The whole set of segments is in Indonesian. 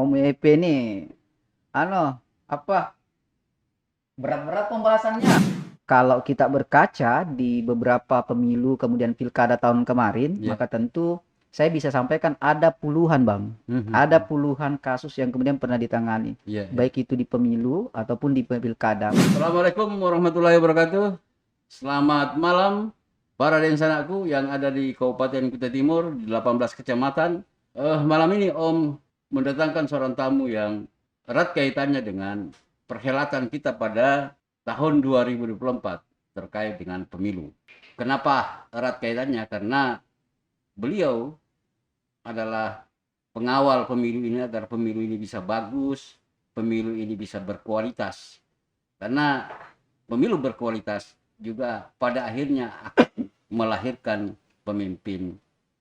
Om EP nih, ano, apa, berat-berat pembahasannya. Kalau kita berkaca di beberapa pemilu kemudian pilkada tahun kemarin, Ya. maka tentu saya bisa sampaikan ada puluhan, Bang. Ada puluhan kasus yang kemudian pernah ditangani, Ya, ya. baik itu di pemilu ataupun di pilkada. Assalamualaikum warahmatullahi wabarakatuh. Selamat malam para densanaku yang ada di Kabupaten Kutai Timur di 18 kecamatan. Malam ini Om mendatangkan seorang tamu yang erat kaitannya dengan perhelatan kita pada tahun 2024 terkait dengan pemilu. Kenapa erat kaitannya? Karena beliau adalah pengawal pemilu ini agar pemilu ini bisa bagus, pemilu ini bisa berkualitas. Karena pemilu berkualitas juga pada akhirnya akan melahirkan pemimpin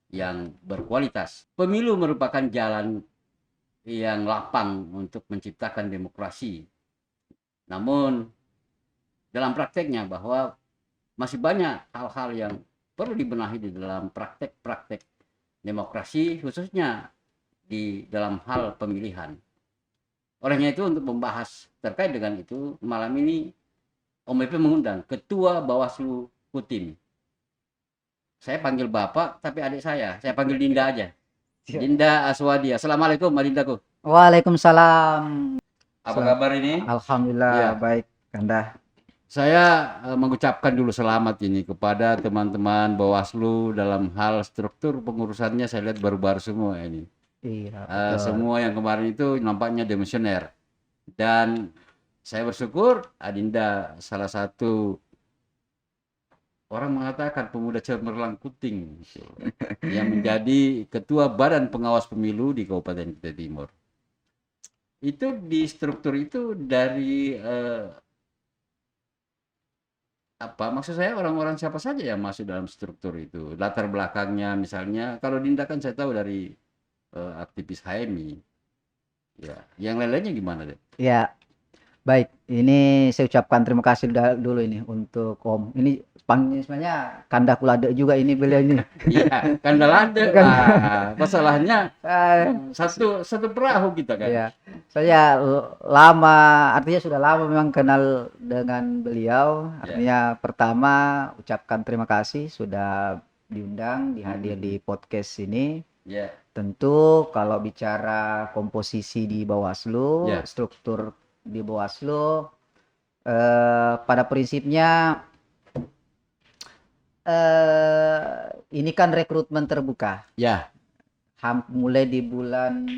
yang berkualitas. Pemilu merupakan jalan yang lapang untuk menciptakan demokrasi. Namun dalam prakteknya bahwa masih banyak hal-hal yang perlu dibenahi di dalam praktek-praktek demokrasi, khususnya di dalam hal pemilihan. Olehnya itu, untuk membahas terkait dengan itu, malam ini Om EP mengundang Ketua Bawaslu Kutim. Saya panggil Bapak, tapi adik saya panggil Dinda aja. Dinda Aswadi. Assalamualaikum, Dindaku. Waalaikumsalam. Apa kabar ini? Alhamdulillah, Ya. baik, Kanda. Saya mengucapkan dulu selamat ini kepada teman-teman Bawaslu dalam hal struktur pengurusannya. Saya lihat baru-baru semua ini. Iya, betul. Semua yang kemarin itu nampaknya demisioner. Dan saya bersyukur Adinda salah satu orang mengatakan pemuda cemerlang Kuting yang menjadi ketua Badan Pengawas Pemilu di Kabupaten Kutai Timur. Itu di struktur itu dari apa maksud saya, orang-orang siapa saja yang masuk dalam struktur itu, latar belakangnya. Misalnya kalau Dinda kan saya tahu dari aktivis HMI. Ya, yang lain-lainnya gimana deh? Ya, baik. Ini saya ucapkan terima kasih dulu ini untuk Om. Ini panggilnya sebenarnya Kanda Kulade juga ini beliau ini. Iya, Kandalade. Masalahnya satu perahu kita kan. Iya. Saya lama, artinya sudah lama memang kenal dengan beliau. Artinya pertama ucapkan terima kasih sudah diundang, dihadir di podcast ini. Ya. Tentu kalau bicara komposisi di Bawaslu, struktur di Bawaslu, pada prinsipnya ini kan rekrutmen terbuka. Ya. Mulai di bulan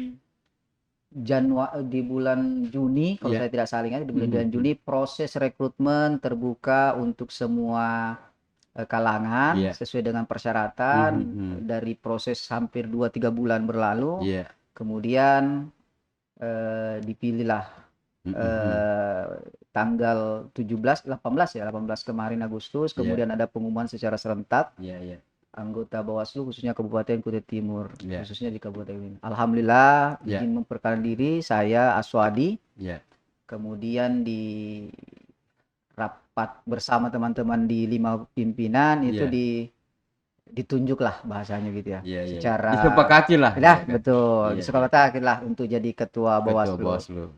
Juni, kalau saya tidak salah ingat, di bulan Juni proses rekrutmen terbuka untuk semua kalangan sesuai dengan persyaratan. Dari proses hampir 2-3 bulan berlalu, kemudian dipilihlah tanggal 18 kemarin Agustus, kemudian ada pengumuman secara serentak anggota Bawaslu khususnya Kabupaten Kutai Timur, khususnya di Kabupaten ini. Alhamdulillah izin memperkenalkan diri, saya Aswadi. Kemudian di rapat bersama teman-teman di 5 pimpinan itu ditunjuklah bahasanya gitu ya. Secara disepakati lah. Ya, betul. Disepakati lah untuk jadi ketua Bawaslu.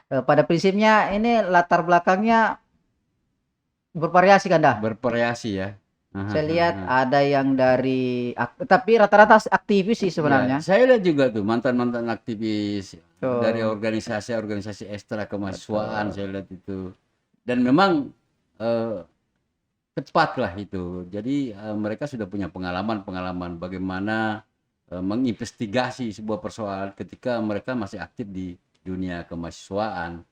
Pada prinsipnya ini latar belakangnya bervariasi kan dah? Bervariasi ya. Saya lihat ada yang dari, tapi rata-rata aktivis sih sebenarnya. Saya lihat juga tuh mantan-mantan aktivis dari organisasi ekstra kemahasiswaan. Saya lihat itu, dan memang tepat lah itu. Jadi mereka sudah punya pengalaman bagaimana menginvestigasi sebuah persoalan ketika mereka masih aktif di dunia kemahasiswaan.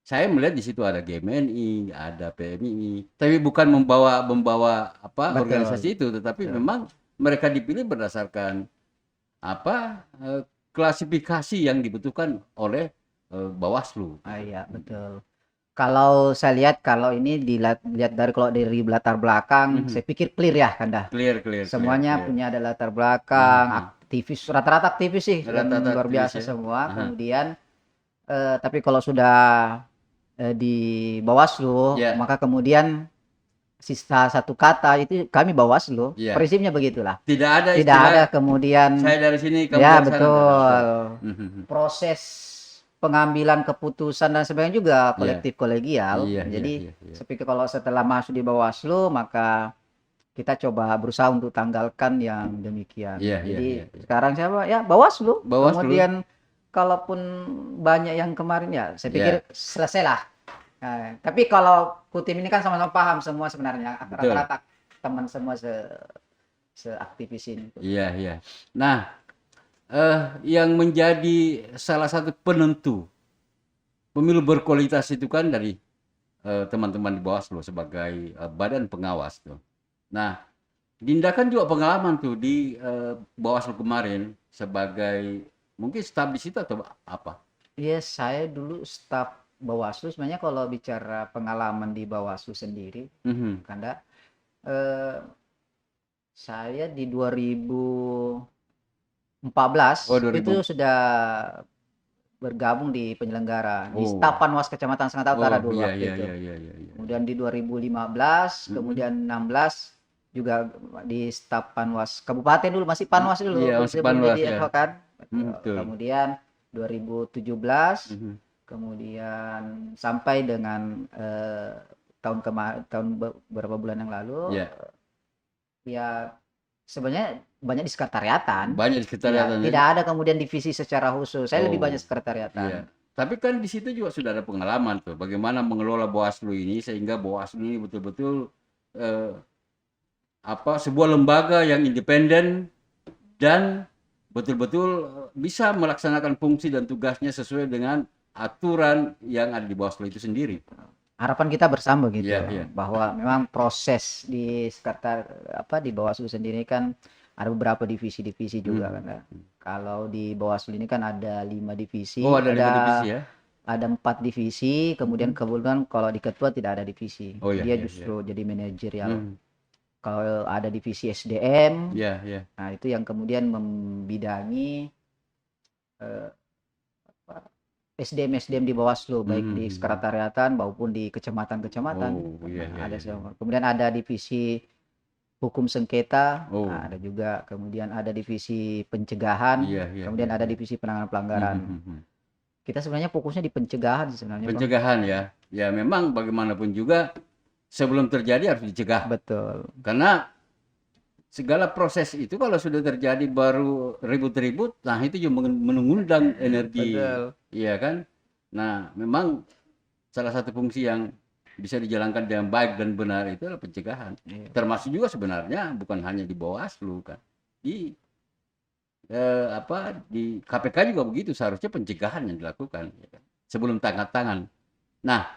Saya melihat di situ ada GMNI, ada PMI, tapi bukan membawa organisasi itu, tetapi memang mereka dipilih berdasarkan klasifikasi yang dibutuhkan oleh Bawaslu. Iya, betul. Kalau saya lihat, kalau ini dilihat dari latar belakang, saya pikir clear ya, Kanda. Clear. Semuanya punya ada latar belakang, aktivis, rata-rata aktivis sih, luar biasa semua. Kemudian, tapi kalau sudah di Bawaslu, maka kemudian sisa satu kata itu kami Bawaslu. Iya. Prinsipnya begitulah. Tidak ada Tidak istilah ada kemudian saya dari sini kamu ya dari sana. betul. Mhm. Proses pengambilan keputusan dan sebagainya juga Iya. kolektif kolegial. Iya, Jadi iya. saya pikir kalau setelah masuk di Bawaslu maka kita coba berusaha untuk tanggalkan yang demikian. Iya, Jadi iya. sekarang siapa? Ya Bawaslu. Bawaslu. Kemudian kalaupun banyak yang kemarin ya saya pikir selesailah. Nah, tapi kalau Kutim ini kan sama-sama paham semua sebenarnya, rata-rata teman semua seaktivis ini. Iya. Nah, yang menjadi salah satu penentu pemilu berkualitas itu kan dari teman-teman di Bawaslu sebagai badan pengawas tuh. Nah, Dinda kan juga pengalaman tuh di Bawaslu kemarin sebagai mungkin staf di situ atau apa? Iya, saya dulu staf Bawaslu. Sebenarnya kalau bicara pengalaman di Bawaslu sendiri, Kanda, saya di 2014 itu sudah bergabung di penyelenggara di staf Panwas Kecamatan Sangatta Utara dulu waktu itu. Kemudian di 2015, kemudian 16 juga di staf Panwas Kabupaten dulu, masih Panwas dulu, sebelum jadi advokat. Kemudian 2017, kemudian sampai dengan tahun beberapa bulan yang lalu, ya sebenarnya banyak di sekretariatan. Tidak ada kemudian divisi secara khusus. Saya lebih banyak sekretariatan. Tapi kan di situ juga sudah ada pengalaman tuh, bagaimana mengelola Bawaslu ini sehingga Bawaslu ini betul-betul sebuah lembaga yang independen dan betul-betul bisa melaksanakan fungsi dan tugasnya sesuai dengan aturan yang ada di Bawaslu itu sendiri. Harapan kita bersama gitu, bahwa memang proses di di Bawaslu sendiri kan ada beberapa divisi-divisi juga kan. Kalau di Bawaslu ini kan ada 5 divisi. Ada 5 divisi ya? Ada 4 divisi, kemudian kebetulan kalau di ketua tidak ada divisi. Dia justru jadi manajerial. Kalau ada divisi SDM, nah itu yang kemudian membidangi SDM di Bawaslu, baik di sekretariatan maupun di kecamatan-kecamatan. Kemudian ada divisi hukum sengketa, ada juga, kemudian ada divisi pencegahan, kemudian ada divisi penanganan pelanggaran. Kita sebenarnya fokusnya di pencegahan sebenarnya. Pencegahan ya memang bagaimanapun juga sebelum terjadi harus dicegah. Betul. Karena segala proses itu kalau sudah terjadi baru ribut-ribut, nah itu juga mengundang energi. Betul. Iya kan? Nah, memang salah satu fungsi yang bisa dijalankan dengan baik dan benar itu adalah pencegahan. Termasuk juga sebenarnya bukan hanya di Bawaslu kan. Di KPK juga begitu, seharusnya pencegahan yang dilakukan ya kan? Sebelum tangkap tangan. Nah,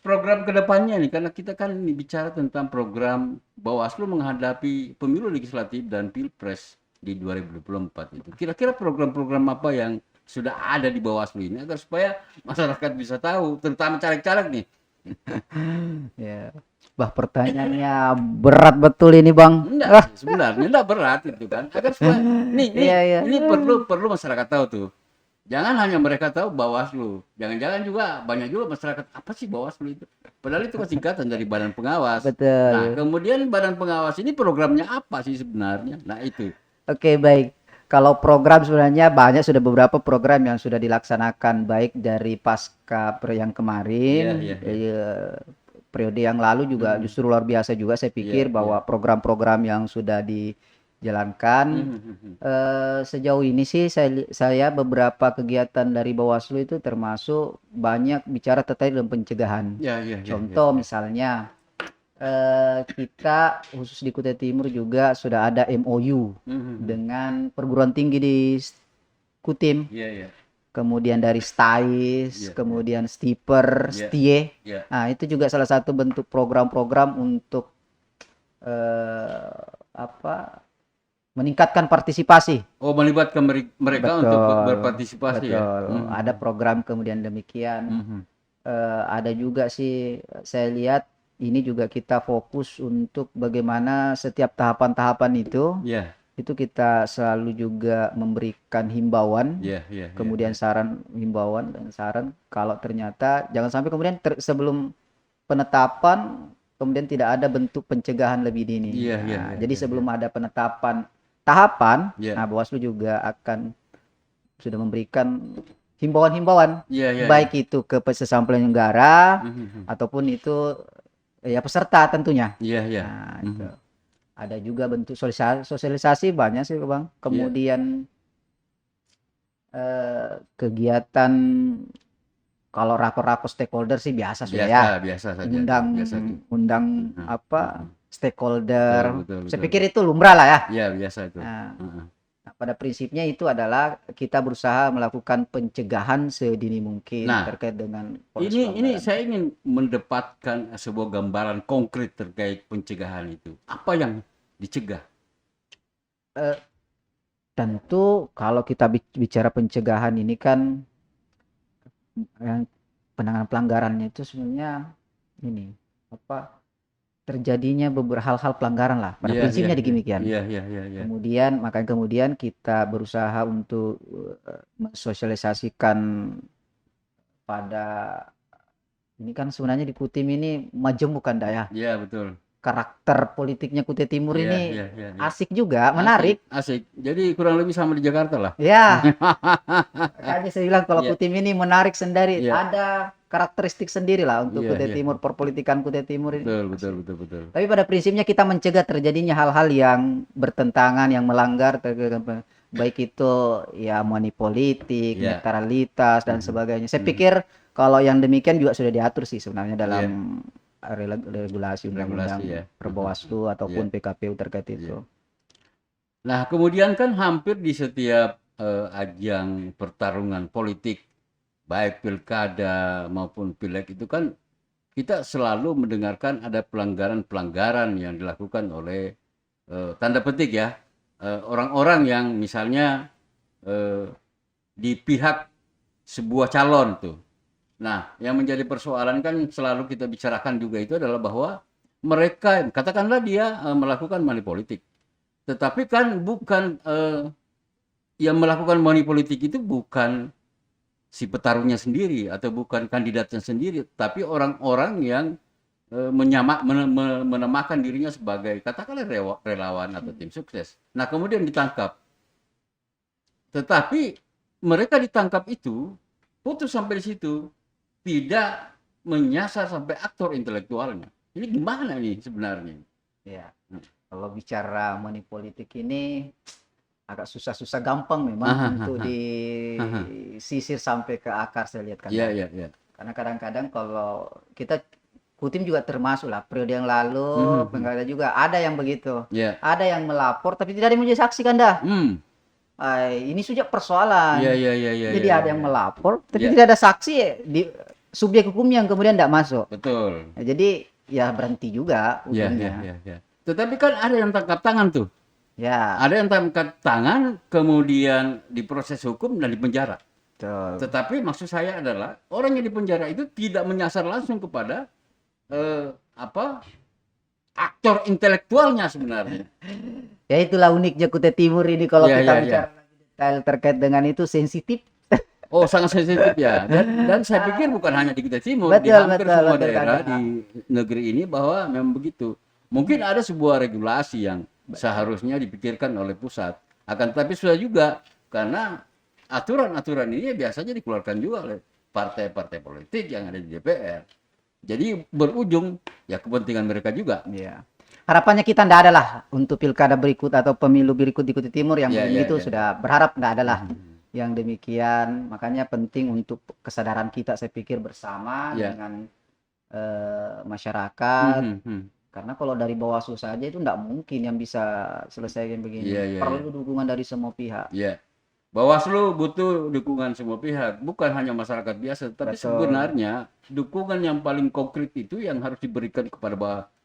program kedepannya nih, karena kita kan bicara tentang program Bawaslu menghadapi pemilu legislatif dan pilpres di 2024 itu. Kira-kira program-program apa yang sudah ada di Bawaslu ini agar supaya masyarakat bisa tahu, terutama caleg-caleg nih. Ya, pertanyaannya berat betul ini Bang. Enggak, sebenarnya enggak berat itu kan. Agar supaya ini perlu masyarakat tahu tuh. Jangan hanya mereka tahu Bawaslu. Jangan-jangan juga banyak juga masyarakat, apa sih Bawaslu itu? Padahal itu kan singkatan dari Badan Pengawas. Betul. Nah, kemudian Badan Pengawas ini programnya apa sih sebenarnya? Nah, itu. Oke, baik. Kalau program sebenarnya banyak, sudah beberapa program yang sudah dilaksanakan baik dari pasca yang kemarin, periode yang lalu juga justru luar biasa juga saya pikir bahwa program-program yang sudah dijalankan. Sejauh ini sih saya beberapa kegiatan dari Bawaslu itu termasuk banyak bicara terkait dengan pencegahan. Contoh misalnya kita khusus di Kutai Timur juga sudah ada MOU dengan perguruan tinggi di Kutim. Kemudian dari STAIS, kemudian STIPER, STIE. Nah, itu juga salah satu bentuk program-program untuk meningkatkan partisipasi. Melibatkan mereka untuk berpartisipasi. Betul. Ada program kemudian demikian. Ada juga sih saya lihat ini juga kita fokus untuk bagaimana setiap tahapan-tahapan itu kita selalu juga memberikan himbauan, kemudian himbauan dan saran kalau ternyata jangan sampai kemudian sebelum penetapan kemudian tidak ada bentuk pencegahan lebih dini. Jadi iya, sebelum ada penetapan tahapan, iya, nah Bawaslu juga akan sudah memberikan himbauan-himbauan, iya, iya, baik itu ke peserta penyelenggara mhm, ataupun itu ya peserta tentunya. iya, iya, Nah, itu. mhm, Ada juga bentuk sosialisasi banyak sih Bang. iya, Kemudian kegiatan kalau rakor-rakor stakeholder sih biasa sudah ya. biasa saja itu, Undang biasa tuh. undang Mhm, apa mhm. stakeholder. Betul, betul, Saya betul. pikir itu lumrah lah ya. Iya, biasa itu. Nah, Heeh. pada prinsipnya itu adalah kita berusaha melakukan pencegahan sedini mungkin Nah, terkait dengan proses ini pelanggaran. saya ingin mendapatkan sebuah gambaran konkret terkait pencegahan itu. Apa yang dicegah? Eh, Tentu kalau kita bicara pencegahan ini kan yang penanganan pelanggarannya itu sebenarnya ini apa terjadinya beberapa hal-hal pelanggaran lah pada Iya, iya, prinsipnya iya. demikian. Iya, iya, iya, iya. Kemudian kita berusaha untuk mensosialisasikan pada ini kan sebenarnya di Kutim ini majemuk kan Dak ya. Iya, betul. Karakter politiknya Kutai Timur Iya, ini iya, iya, iya. asik juga, Asik, menarik. asik. Jadi kurang lebih sama di Jakarta lah. Ya, makanya saya bilang kalau Iya, Kutim ini menarik sendiri, iya, ada karakteristik sendiri lah untuk iya, Kutai iya. Timur, perpolitikan Kutai Timur ini. Betul, betul, Asik. betul, betul. Tapi pada prinsipnya kita mencegah terjadinya hal-hal yang bertentangan, yang melanggar, baik itu ya money politik, Iya. netralitas dan Mhm, sebagainya. Saya mhm. pikir kalau yang demikian juga sudah diatur sih sebenarnya Iya, dalam regulasi regulasi ya. undang-undang Perbawaslu Iya, ataupun PKPU terkait iya. itu. Nah, kemudian kan hampir di setiap ajang pertarungan politik, baik pilkada maupun pileg itu kan kita selalu mendengarkan ada pelanggaran-pelanggaran yang dilakukan oleh tanda petik ya orang-orang yang misalnya di pihak sebuah calon tuh. Nah, yang menjadi persoalan kan selalu kita bicarakan juga itu adalah bahwa mereka katakanlah dia melakukan money politik, tetapi kan bukan yang melakukan money politik itu bukan si petarungnya sendiri atau bukan kandidatnya sendiri, tapi orang-orang yang menamakan dirinya sebagai katakanlah relawan atau tim sukses. Nah, kemudian ditangkap. Tetapi mereka ditangkap itu putus sampai di situ, tidak menyasar sampai aktor intelektualnya. Ini gimana nih sebenarnya? Ya, kalau bicara money politik ini agak susah-susah gampang memang Aha, untuk aha, aha. disisir sampai ke akar saya lihat kan. Iya, iya, iya. Karena kadang-kadang kalau kita Kutim juga termasuk lah periode yang lalu Mhm, penggala juga ada yang begitu. Iya. Ada yang melapor tapi tidak ada yang menjadi saksi kan dah. Hmm. Ini sudah Iya, persoalan. iya, iya, iya, Jadi iya, ada yang iya. melapor tapi Iya. tidak ada saksi di subjek hukum yang kemudian tidak masuk. Betul. Nah, jadi ya berhenti juga Iya, iya, ujungnya. iya, iya. Tetapi kan ada yang tangkap tangan tuh. Ya, Ada yang tangkap tangan kemudian diproses hukum dan dipenjara. betul. Tetapi maksud saya adalah orang yang dipenjara itu tidak menyasar langsung kepada apa aktor intelektualnya sebenarnya. Ya itulah uniknya Kutai Timur ini kalau Iya, kita iya, iya. bicara lagi detail terkait dengan itu sensitif. Oh, sangat sensitif ya. Dan saya pikir bukan hanya di Kutai Timur, di Betul, hampir betul, semua betul, daerah Kak. di negeri ini bahwa memang begitu. Mungkin ada sebuah regulasi yang seharusnya dipikirkan oleh pusat. Akan tetapi sudah juga karena aturan-aturan ini biasanya dikeluarkan juga oleh partai-partai politik yang ada di DPR. Jadi berujung ya kepentingan mereka juga. Iya. Harapannya kita tidak ada lah untuk pilkada berikut atau pemilu berikut di Kutai Timur yang Iya, iya, begitu iya. sudah berharap tidak ada lah Mhm. yang demikian. Makanya penting untuk kesadaran kita saya pikir bersama Iya. dengan masyarakat. Mhm, mhm. Karena kalau dari Bawaslu saja itu tidak mungkin yang bisa selesaikan begini. Iya, iya, Perlu dukungan dari semua pihak. Ya, Bawaslu butuh dukungan semua pihak, bukan hanya masyarakat biasa, tapi Betul. sebenarnya dukungan yang paling konkret itu yang harus diberikan kepada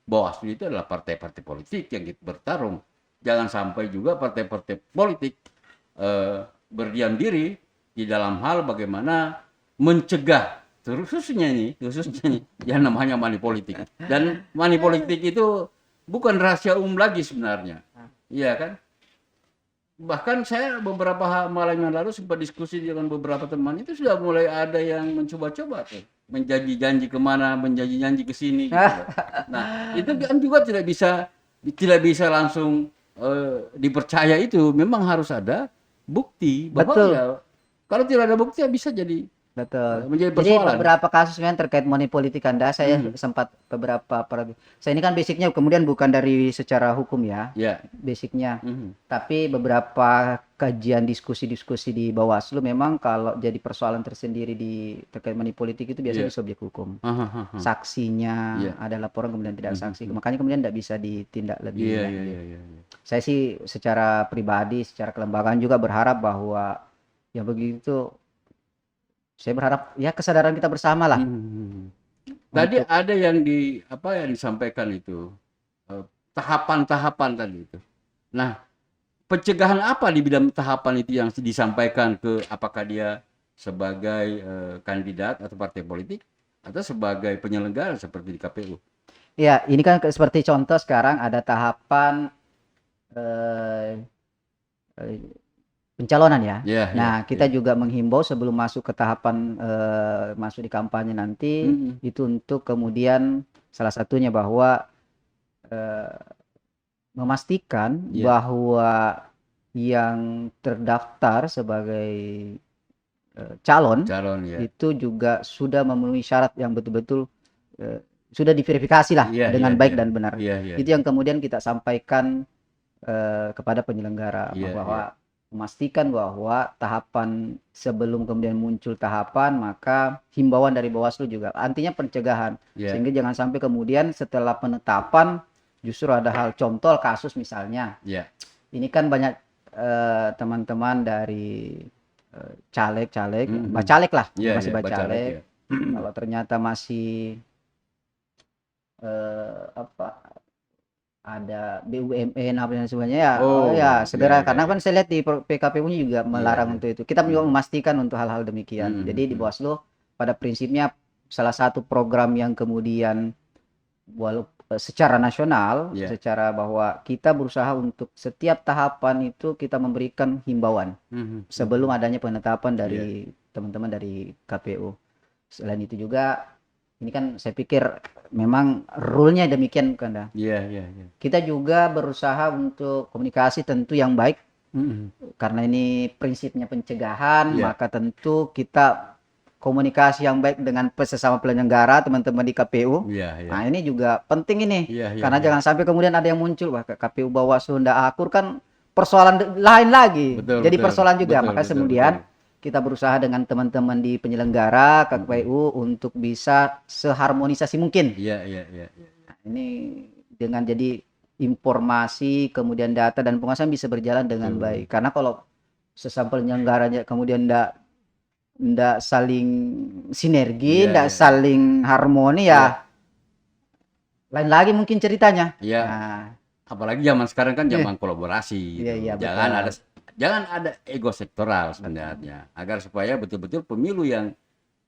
Bawaslu itu adalah partai-partai politik yang bertarung. Jangan sampai juga partai-partai politik berdiam diri di dalam hal bagaimana mencegah khususnya nih yang namanya money politik. Dan money politik itu bukan rahasia umum lagi sebenarnya. Iya kan? Bahkan saya beberapa malam yang lalu sempat diskusi dengan beberapa teman itu sudah mulai ada yang mencoba-coba tuh. menjanji janji kemana, menjanji janji ke sini. Gitu. Nah, itu kan juga tidak bisa langsung dipercaya itu. Memang harus ada bukti bahwa Betul. ya kalau tidak ada bukti ya bisa jadi Betul. menjadi Jadi persoalan. beberapa kasus memang terkait money politik Anda, saya sempat saya ini kan basicnya kemudian bukan dari secara hukum ya, basicnya. Tapi beberapa kajian diskusi-diskusi di Bawaslu memang kalau jadi persoalan tersendiri terkait money politik itu biasanya di subjek hukum. Saksinya ada laporan kemudian tidak saksi, makanya kemudian tidak bisa ditindak lebih lanjut. Saya sih secara pribadi, secara kelembagaan juga berharap bahwa ya begitu. Saya berharap ya kesadaran kita bersama lah. Tadi ada yang disampaikan itu tahapan-tahapan tadi itu. Nah, pencegahan apa di bidang tahapan itu yang disampaikan apakah dia sebagai kandidat atau partai politik atau sebagai penyelenggara seperti di KPU? Ya, ini kan seperti contoh sekarang ada tahapan pencalonan ya. Nah, kita juga menghimbau sebelum masuk ke tahapan masuk di kampanye nanti itu untuk kemudian salah satunya bahwa memastikan bahwa yang terdaftar sebagai calon itu juga sudah memenuhi syarat yang betul-betul sudah diverifikasi lah dengan baik dan benar. Itu yang kemudian kita sampaikan kepada penyelenggara bahwa memastikan bahwa tahapan sebelum kemudian muncul tahapan, maka himbauan dari Bawaslu juga artinya pencegahan sehingga jangan sampai kemudian setelah penetapan justru ada hal contoh kasus misalnya ini kan banyak teman-teman dari caleg bacalek lah masih bacalek kalau ternyata masih ada BUMN apa dan sebagainya segera karena kan saya lihat di PKPU-nya juga melarang untuk itu. Kita juga memastikan untuk hal-hal demikian. Jadi di Bawaslu pada prinsipnya salah satu program yang kemudian secara nasional secara bahwa kita berusaha untuk setiap tahapan itu kita memberikan himbauan sebelum adanya penetapan dari teman-teman dari KPU. Selain itu juga ini kan saya pikir memang rule-nya demikian bukan Kita juga berusaha untuk komunikasi tentu yang baik karena ini prinsipnya pencegahan maka tentu kita komunikasi yang baik dengan sesama penyelenggara teman-teman di KPU. Nah ini juga penting ini karena jangan sampai kemudian ada yang muncul KPU Bawaslu ndak akur kan persoalan lain lagi. Jadi persoalan juga maka kemudian kita berusaha dengan teman-teman di penyelenggara KPU untuk bisa seharmonisasi mungkin. Nah, ini dengan jadi informasi kemudian data dan pengawasan bisa berjalan dengan baik. Karena kalau sesama penyelenggaranya kemudian ndak saling sinergi, ndak saling harmoni lain lagi mungkin ceritanya. Nah, apalagi zaman sekarang kan zaman kolaborasi. Jangan ada ego sektoral sebenarnya agar supaya betul-betul pemilu yang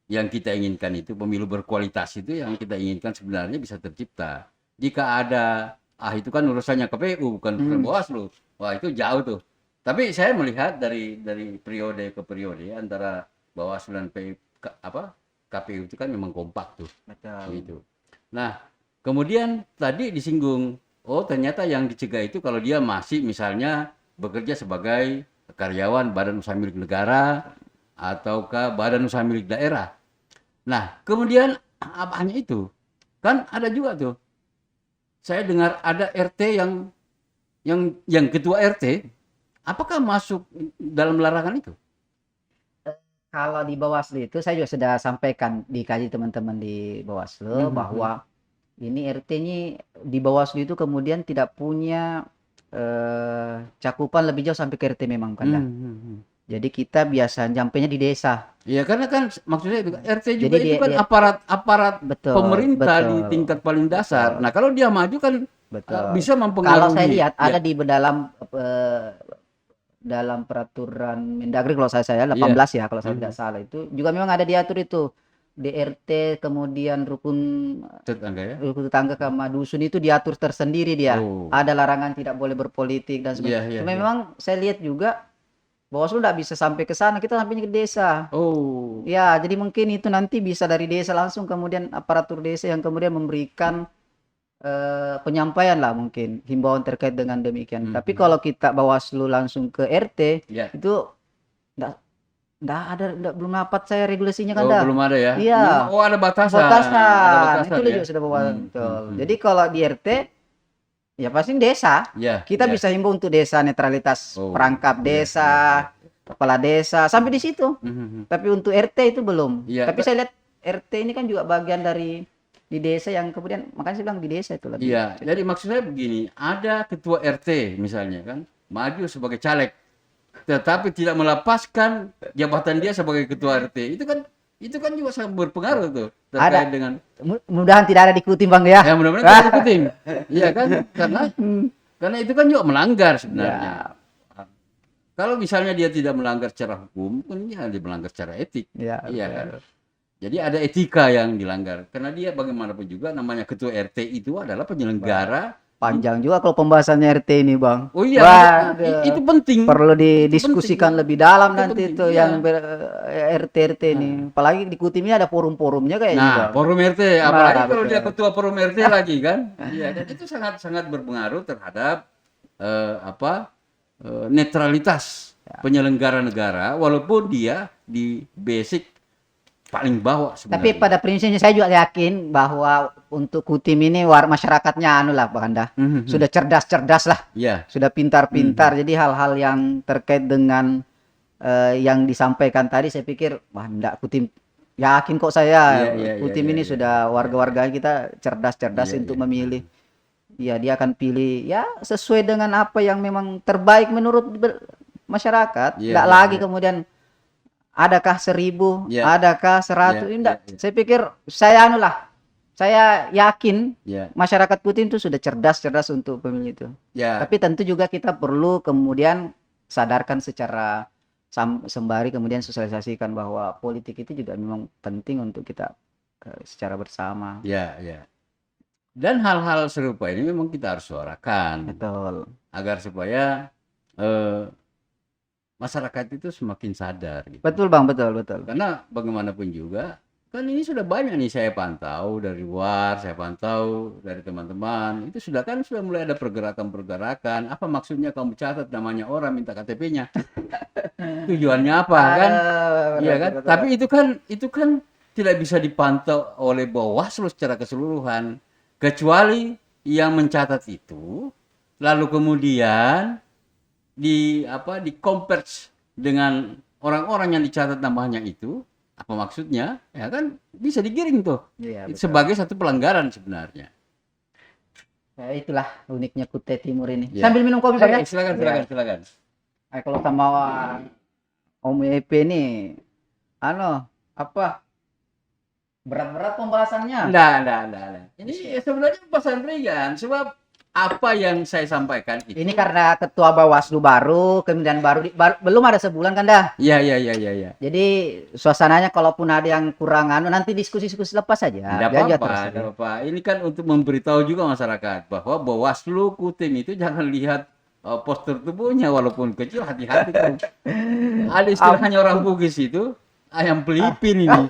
kita inginkan itu pemilu berkualitas itu yang kita inginkan sebenarnya bisa tercipta. Jika ada itu kan urusannya KPU bukan Bawaslu. Wah, itu jauh tuh. Tapi saya melihat dari periode ke periode antara Bawaslu dan KPU itu kan memang kompak tuh. Gitu. Nah, kemudian tadi disinggung ternyata yang dicegah itu kalau dia masih misalnya bekerja sebagai karyawan badan usaha milik negara ataukah badan usaha milik daerah. Nah, kemudian apanya itu? Kan ada juga tuh. Saya dengar ada RT yang ketua RT, apakah masuk dalam larangan itu? Kalau di Bawaslu itu saya juga sudah sampaikan dikaji teman-teman di Bawaslu bahwa ini RT-nya di Bawaslu itu kemudian tidak punya cakupan lebih jauh sampai ke RT memang kan. Jadi kita biasa nyampainya di desa. Iya, karena kan maksudnya itu RT juga jadi itu kan aparat pemerintah di tingkat paling dasar. Nah, kalau dia maju kan bisa mempengaruhi. Kalau saya lihat ada di dalam peraturan Mendagri kalau saya 18 ya kalau saya tidak salah itu juga memang ada diatur itu. DRT kemudian rukun tetangga sama dusun itu diatur tersendiri dia. Ada larangan tidak boleh berpolitik dan sebagainya. Memang saya lihat juga Bawaslu nggak bisa sampai ke sana, kita sampainya ke desa. Oh. Ya, jadi mungkin itu nanti bisa dari desa langsung, kemudian aparatur desa yang kemudian memberikan penyampaian lah mungkin himbauan terkait dengan demikian. Tapi kalau kita Bawaslu langsung ke RT, itu belum dapat saya regulasinya kan Oh, belum ada ya? Iya. Oh, ada batasan. Batasan. Itu ya? juga sudah bawa. Jadi kalau di RT ya pasti desa. Kita bisa himbau untuk desa netralitas perangkap desa, kepala desa sampai di situ. Tapi untuk RT itu belum. Tapi saya lihat RT ini kan juga bagian dari di desa yang kemudian makanya saya bilang di desa itu lebih. Iya, jadi maksud saya begini, ada ketua RT misalnya kan maju sebagai caleg, tetapi tidak melepaskan jabatan dia sebagai ketua RT. Itu kan juga sangat berpengaruh tuh terkait dengan mudah-mudahan tidak ada dikutim Bang ya. Ya mudah-mudahan tidak dikutim. Iya kan? Karena itu kan juga melanggar sebenarnya. Kalau misalnya dia tidak melanggar secara hukum, mungkin dia melanggar secara etik. Iya kan? Jadi ada etika yang dilanggar. Karena dia bagaimanapun juga namanya ketua RT itu adalah penyelenggara. Panjang juga kalau pembahasannya RT ini Bang. Oh iya, itu penting. Perlu didiskusikan lebih dalam nanti itu yang RT ini. Apalagi di Kutimnya ada forum-forumnya kayaknya. Nah, forum RT, apalagi kalau dia ketua forum RT lagi kan. Iya, dan itu sangat berpengaruh terhadap netralitas penyelenggara negara, walaupun dia di basic paling bawah sebenarnya. Tapi pada prinsipnya saya juga yakin bahwa untuk Kutim ini masyarakatnya Pak Anda sudah cerdas lah, sudah pintar-pintar. Jadi hal-hal yang terkait dengan yang disampaikan tadi saya pikir wah enggak, Kutim yakin kok saya Kutim ini sudah warga-warga kita cerdas untuk memilih. Ya dia akan pilih ya sesuai dengan apa yang memang terbaik menurut masyarakat. Enggak lagi kemudian adakah 1000, adakah 100, enggak. Saya pikir saya yakin masyarakat Kutim itu sudah cerdas untuk pemilih itu. Tapi tentu juga kita perlu kemudian sadarkan secara sembari kemudian sosialisasikan bahwa politik itu juga memang penting untuk kita secara bersama. Dan hal-hal serupa ini memang kita harus suarakan. Betul. Agar supaya masyarakat itu semakin sadar. Gitu. Betul Bang, betul. Karena bagaimanapun juga, kan ini sudah banyak nih saya pantau dari luar, saya pantau dari teman-teman. Itu sudah mulai ada pergerakan-pergerakan. Apa maksudnya kamu catat namanya orang minta KTP-nya? Tujuannya apa kan? Iya kan? Betul. Tapi itu kan tidak bisa dipantau oleh Bawaslu secara keseluruhan, kecuali yang mencatat itu, lalu kemudian di converge dengan orang-orang yang dicatat namanya itu, apa maksudnya? Ya kan bisa digiring tuh. Sebagai satu pelanggaran sebenarnya. Ya itulah uniknya Kutai Timur ini. Sambil minum kopi Pak. Silakan. Kalau sama Om EP ini berat-berat pembahasannya? Enggak. Ini sebenarnya pembahasan ringan sebab apa yang saya sampaikan itu. Ini karena ketua Bawaslu baru, kemudian belum ada sebulan kan dah. Iya. Jadi suasananya kalaupun ada yang kurang nanti diskusi lepas saja. Tidak apa-apa. Ini kan untuk memberitahu juga masyarakat bahwa Bawaslu Kutim itu jangan lihat postur tubuhnya walaupun kecil, hati-hati kan. Ada istilahnya orang Bugis itu ayam pelipin ini.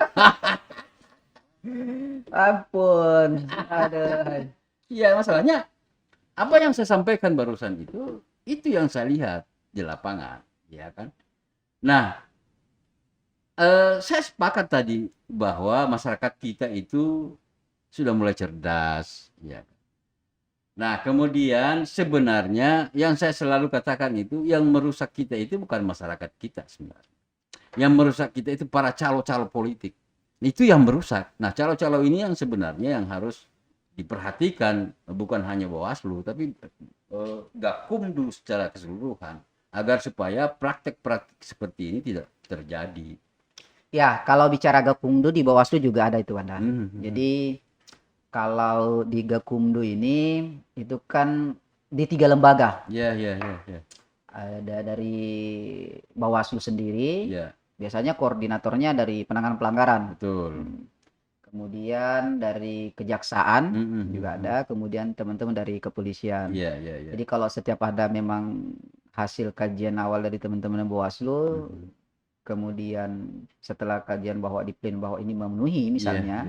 Ampun. Aduh. Iya, masalahnya apa yang saya sampaikan barusan itu yang saya lihat di lapangan, ya kan. Nah, saya sepakat tadi bahwa masyarakat kita itu sudah mulai cerdas, ya. Nah, kemudian sebenarnya yang saya selalu katakan itu yang merusak kita itu bukan masyarakat kita sebenarnya. Yang merusak kita itu para calo-calo politik. Itu yang merusak. Nah, calo-calo ini yang sebenarnya yang harus diperhatikan, bukan hanya Bawaslu tapi Gakumdu secara keseluruhan agar supaya praktek-praktek seperti ini tidak terjadi. Ya, kalau bicara Gakumdu di Bawaslu juga ada itu Anda. Jadi kalau di Gakumdu ini itu kan di 3 lembaga. Iya. Ada dari Bawaslu sendiri. Biasanya koordinatornya dari penanganan pelanggaran. Betul. Kemudian dari kejaksaan juga ada, kemudian teman-teman dari kepolisian. Iya. Jadi kalau setiap ada memang hasil kajian awal dari teman-teman Bawaslu, kemudian setelah kajian bahwa di pleno bahwa ini memenuhi misalnya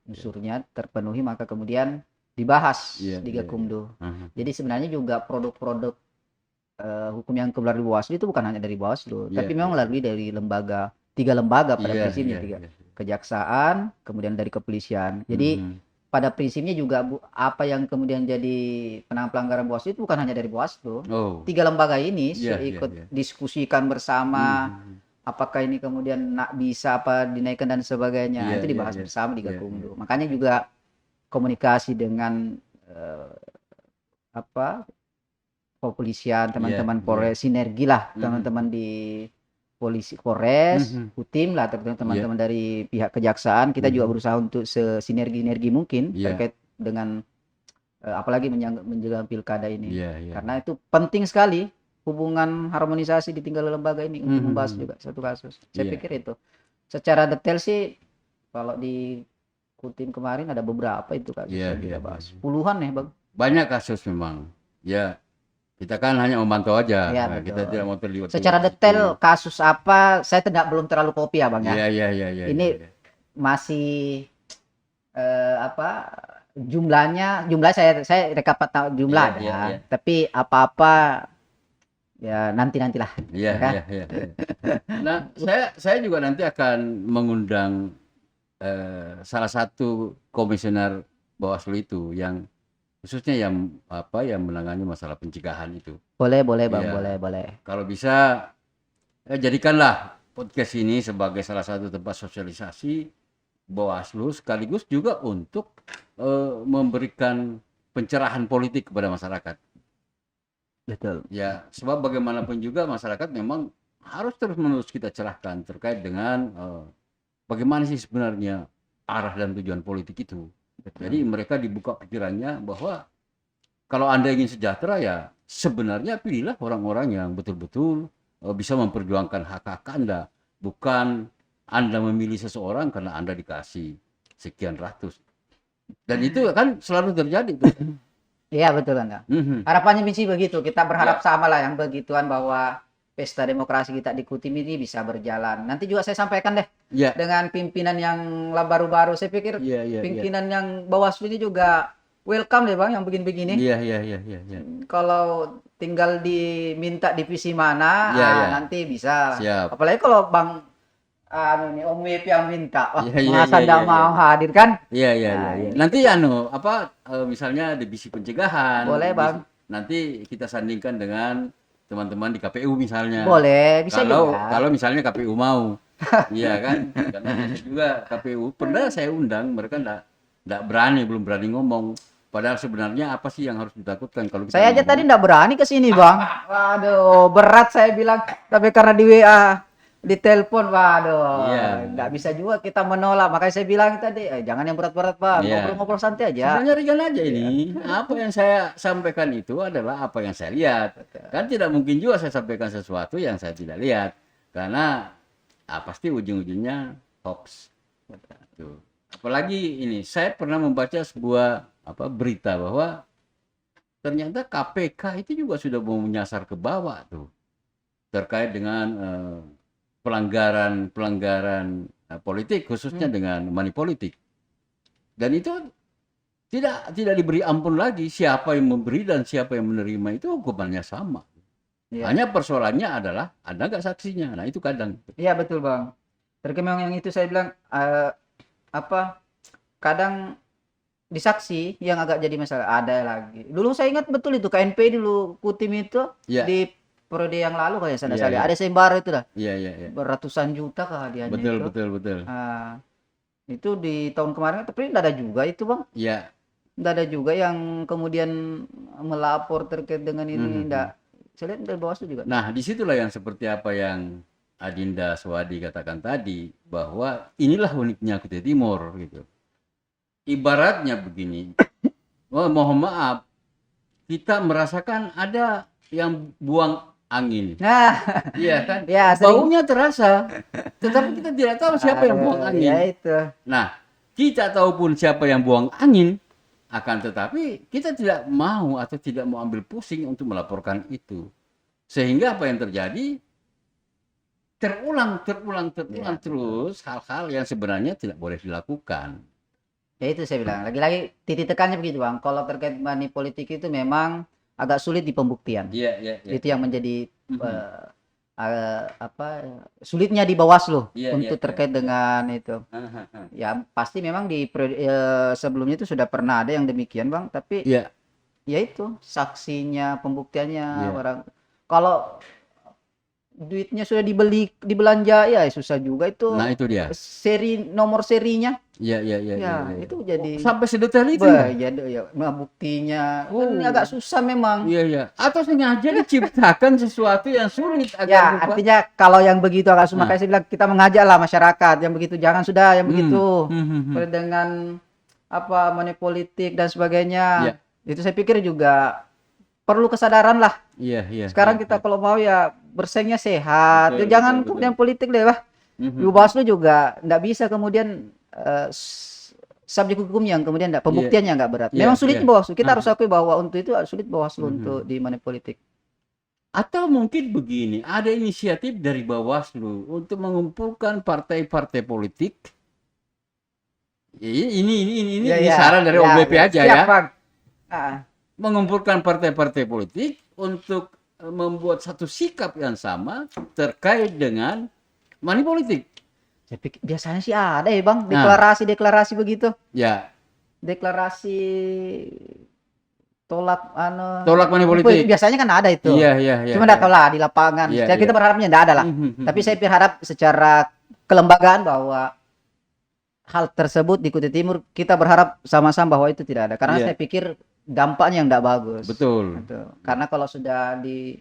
unsurnya terpenuhi, maka kemudian dibahas di Gakumdu. Jadi sebenarnya juga produk-produk hukum yang keluar dari Bawaslu itu bukan hanya dari Bawaslu, tapi memang melalui dari tiga lembaga pada prinsipnya, kejaksaan, kemudian dari kepolisian. Jadi pada prinsipnya juga apa yang kemudian jadi penanganan pelanggaran Bawaslu itu bukan hanya dari Bawaslu. Tiga lembaga ini ikut diskusikan bersama. Apakah ini kemudian bisa dinaikkan dan sebagainya, itu dibahas bersama di Gakumdu. Makanya juga komunikasi dengan kepolisian, teman-teman Polres, sinergi lah teman-teman di polisi Polres, Hutim lah, teman-teman dari pihak kejaksaan, kita juga berusaha untuk sesinergi mungkin terkait dengan apalagi menjelang pilkada ini. Karena itu penting sekali hubungan harmonisasi di tinggal lembaga ini untuk membahas juga satu kasus. Saya pikir itu. Secara detail sih kalau di Hutim kemarin ada beberapa itu kasus yang kita bahas. Puluhan ya, Bang. Banyak kasus memang. Ya, kita kan hanya memantau aja. Kita tidak mau terlibat. Secara detail kasus apa, saya belum terlalu kopi ya, Bang ya. Iya. Ini masih jumlah saya rekap jumlah ada. Tapi apa-apa ya nantilah. Iya. Nah, saya juga nanti akan mengundang salah satu komisioner Bawaslu itu yang khususnya yang menangani masalah pencegahan itu. Boleh Bang, boleh. Kalau bisa jadikanlah podcast ini sebagai salah satu tempat sosialisasi Bawaslu sekaligus juga untuk memberikan pencerahan politik kepada masyarakat. Betul. Ya, sebab bagaimanapun juga masyarakat memang harus terus-menerus kita cerahkan terkait dengan bagaimana sih sebenarnya arah dan tujuan politik itu. Jadi mereka dibuka pikirannya bahwa kalau Anda ingin sejahtera ya sebenarnya pilihlah orang-orang yang betul-betul bisa memperjuangkan hak-hak Anda. Bukan Anda memilih seseorang karena Anda dikasih sekian ratus. Dan itu kan selalu terjadi tuh. Iya betul Anda. Harapannya misi begitu. Kita berharap sama lah yang begituan bahwa pesta demokrasi kita di Hutim ini bisa berjalan. Nanti juga saya sampaikan deh dengan pimpinan yang baru-baru. Saya pikir pimpinan yang Bawaslu ini juga welcome deh Bang yang begini-begini. Iya. Kalau tinggal diminta divisi mana, nanti bisa. Siap. Apalagi kalau Bang Om Wip yang minta, masa tidak mau hadir kan? Iya. Nanti misalnya divisi pencegahan. Boleh Bang. Nanti kita sandingkan dengan teman-teman di KPU misalnya. Boleh, bisa juga. Kalau misalnya KPU mau. Iya kan? Karena juga KPU pernah saya undang, mereka belum berani ngomong. Padahal sebenarnya apa sih yang harus ditakutkan kalau kita saya aja tadi enggak berani ke sini, Bang. Waduh, berat saya bilang, tapi karena di WA, di telepon, waduh, nggak bisa juga kita menolak. Makanya saya bilang tadi, jangan yang berat-berat, Bang. Ngobrol-ngobrol santai aja. Sebenarnya ringan aja ini. Apa yang saya sampaikan itu adalah apa yang saya lihat. Kan tidak mungkin juga saya sampaikan sesuatu yang saya tidak lihat. Karena pasti ujung-ujungnya hoax. Tuh. Apalagi ini, saya pernah membaca sebuah berita bahwa ternyata KPK itu juga sudah mau menyasar ke bawah tuh terkait dengan pelanggaran politik, khususnya dengan money politik. Dan itu tidak diberi ampun lagi. Siapa yang memberi dan siapa yang menerima itu hukumannya sama. Hanya persoalannya adalah ada nggak saksinya. Nah itu kadang. Iya betul Bang. Terkemang yang itu saya bilang kadang di saksi yang agak jadi masalah ada lagi. Dulu saya ingat betul itu KNP dulu Hutim itu di periode yang lalu kayak salah ada sembara itu dah. Iya. Beratusan juta kah hadiahnya itu. Betul. Itu di tahun kemarin tapi tidak ada juga itu Bang. Iya. Tidak ada juga yang kemudian melapor terkait dengan ini saya lihat dari Bawaslu juga. Nah, disitulah yang seperti apa yang Adinda Swadi katakan tadi bahwa inilah uniknya Kutai Timur gitu. Ibaratnya begini, mohon maaf, kita merasakan ada yang buang angin. Iya kan? Ya, baunya terasa, tetapi kita tidak tahu siapa yang buang angin. Ya itu. Nah, kita tahu pun siapa yang buang angin, akan tetapi kita tidak mau atau tidak mau ambil pusing untuk melaporkan itu. Sehingga apa yang terjadi? Terulang Ya, terus hal-hal yang sebenarnya tidak boleh dilakukan. ya itu saya bilang. Lagi-lagi titik tekannya begitu Bang. Kalau terkait money politik itu memang agak sulit di pembuktian. Iya, iya, iya. Itu yang menjadi Mhm. apa sulitnya di Bawaslu Iya, iya, untuk iya, terkait iya. dengan itu. Ya pasti memang sebelumnya itu sudah pernah ada yang demikian Bang, tapi Iya, ya itu saksinya, pembuktiannya iya. orang kalau duitnya sudah dibelanja ya susah juga Nah, itu itu dia. nomor serinya. Iya, iya, iya, iya, Ya, iya. itu Oh, jadi sampai sedetail itu ya? ya, nah buktinya kan ini Oh, agak susah memang. iya, iya. Atau sengaja diciptakan sesuatu yang sulit agar Ya, rupa. artinya kalau yang begitu agak susah, makanya Nah, saya bilang kita mengajaklah masyarakat yang begitu jangan sudah yang hmm, begitu hmm, hmm, hmm. dengan apa money politik dan sebagainya. Iya, Itu saya pikir juga perlu kesadaran lah. iya, iya, iya, Sekarang kita iya. kalau mau ya bersaingnya sehat. Betul, Ya, jangan betul, kemudian betul. politik deh lah. Hmm, Di hmm, hmm. Bawaslu juga nggak bisa kemudian subjek hukum yang kemudian nggak Iya, pembuktiannya nggak berat. iya, Memang sulit iya. di Bawaslu. Kita Ah, harus akui bahwa untuk itu sulit Bawaslu hmm, untuk hmm. di money politik. Atau mungkin begini, ada inisiatif dari Bawaslu untuk mengumpulkan partai-partai politik. Ini Ya, ya, saran dari ya, OBP ya. aja Siap, ya. Bang. Ah, Mengumpulkan partai-partai politik untuk membuat satu sikap yang sama terkait dengan money politik. saya pikir biasanya sih ada ya Bang, Nah, deklarasi begitu. ya, Deklarasi tolak tolak money politik. biasanya kan ada itu. Iya, iya, iya. Cuma Iya, enggak tahu lah di lapangan. iya, Kita iya. berharapnya enggak ada lah. Tapi saya berharap secara kelembagaan bahwa hal tersebut di Kutai Timur kita berharap sama-sama bahwa itu tidak ada. Karena Iya, saya pikir dampaknya yang enggak bagus. betul. Gitu. Karena kalau sudah di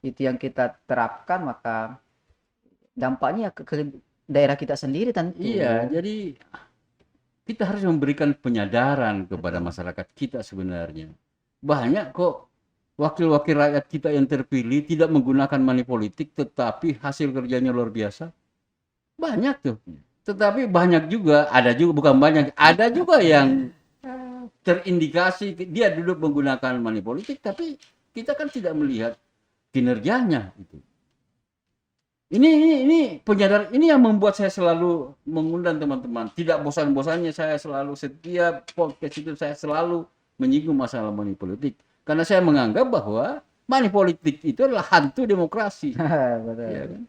itu yang kita terapkan maka dampaknya ke daerah kita sendiri tentu. Iya, jadi kita harus memberikan penyadaran kepada Betul. masyarakat kita sebenarnya. Banyak kok wakil-wakil rakyat kita yang terpilih tidak menggunakan money politik tetapi hasil kerjanya luar biasa. Banyak tuh. Tetapi banyak juga, ada juga bukan banyak, ada juga yang terindikasi dia duduk menggunakan money politik tapi kita kan tidak melihat kinerjanya itu. Ini penyadar ini yang membuat saya selalu mengundang teman-teman. Tidak bosan-bosannya saya selalu setiap podcast itu saya selalu menyinggung masalah money politik. Karena saya menganggap bahwa money politik itu adalah hantu demokrasi. Betul. Ya, kan?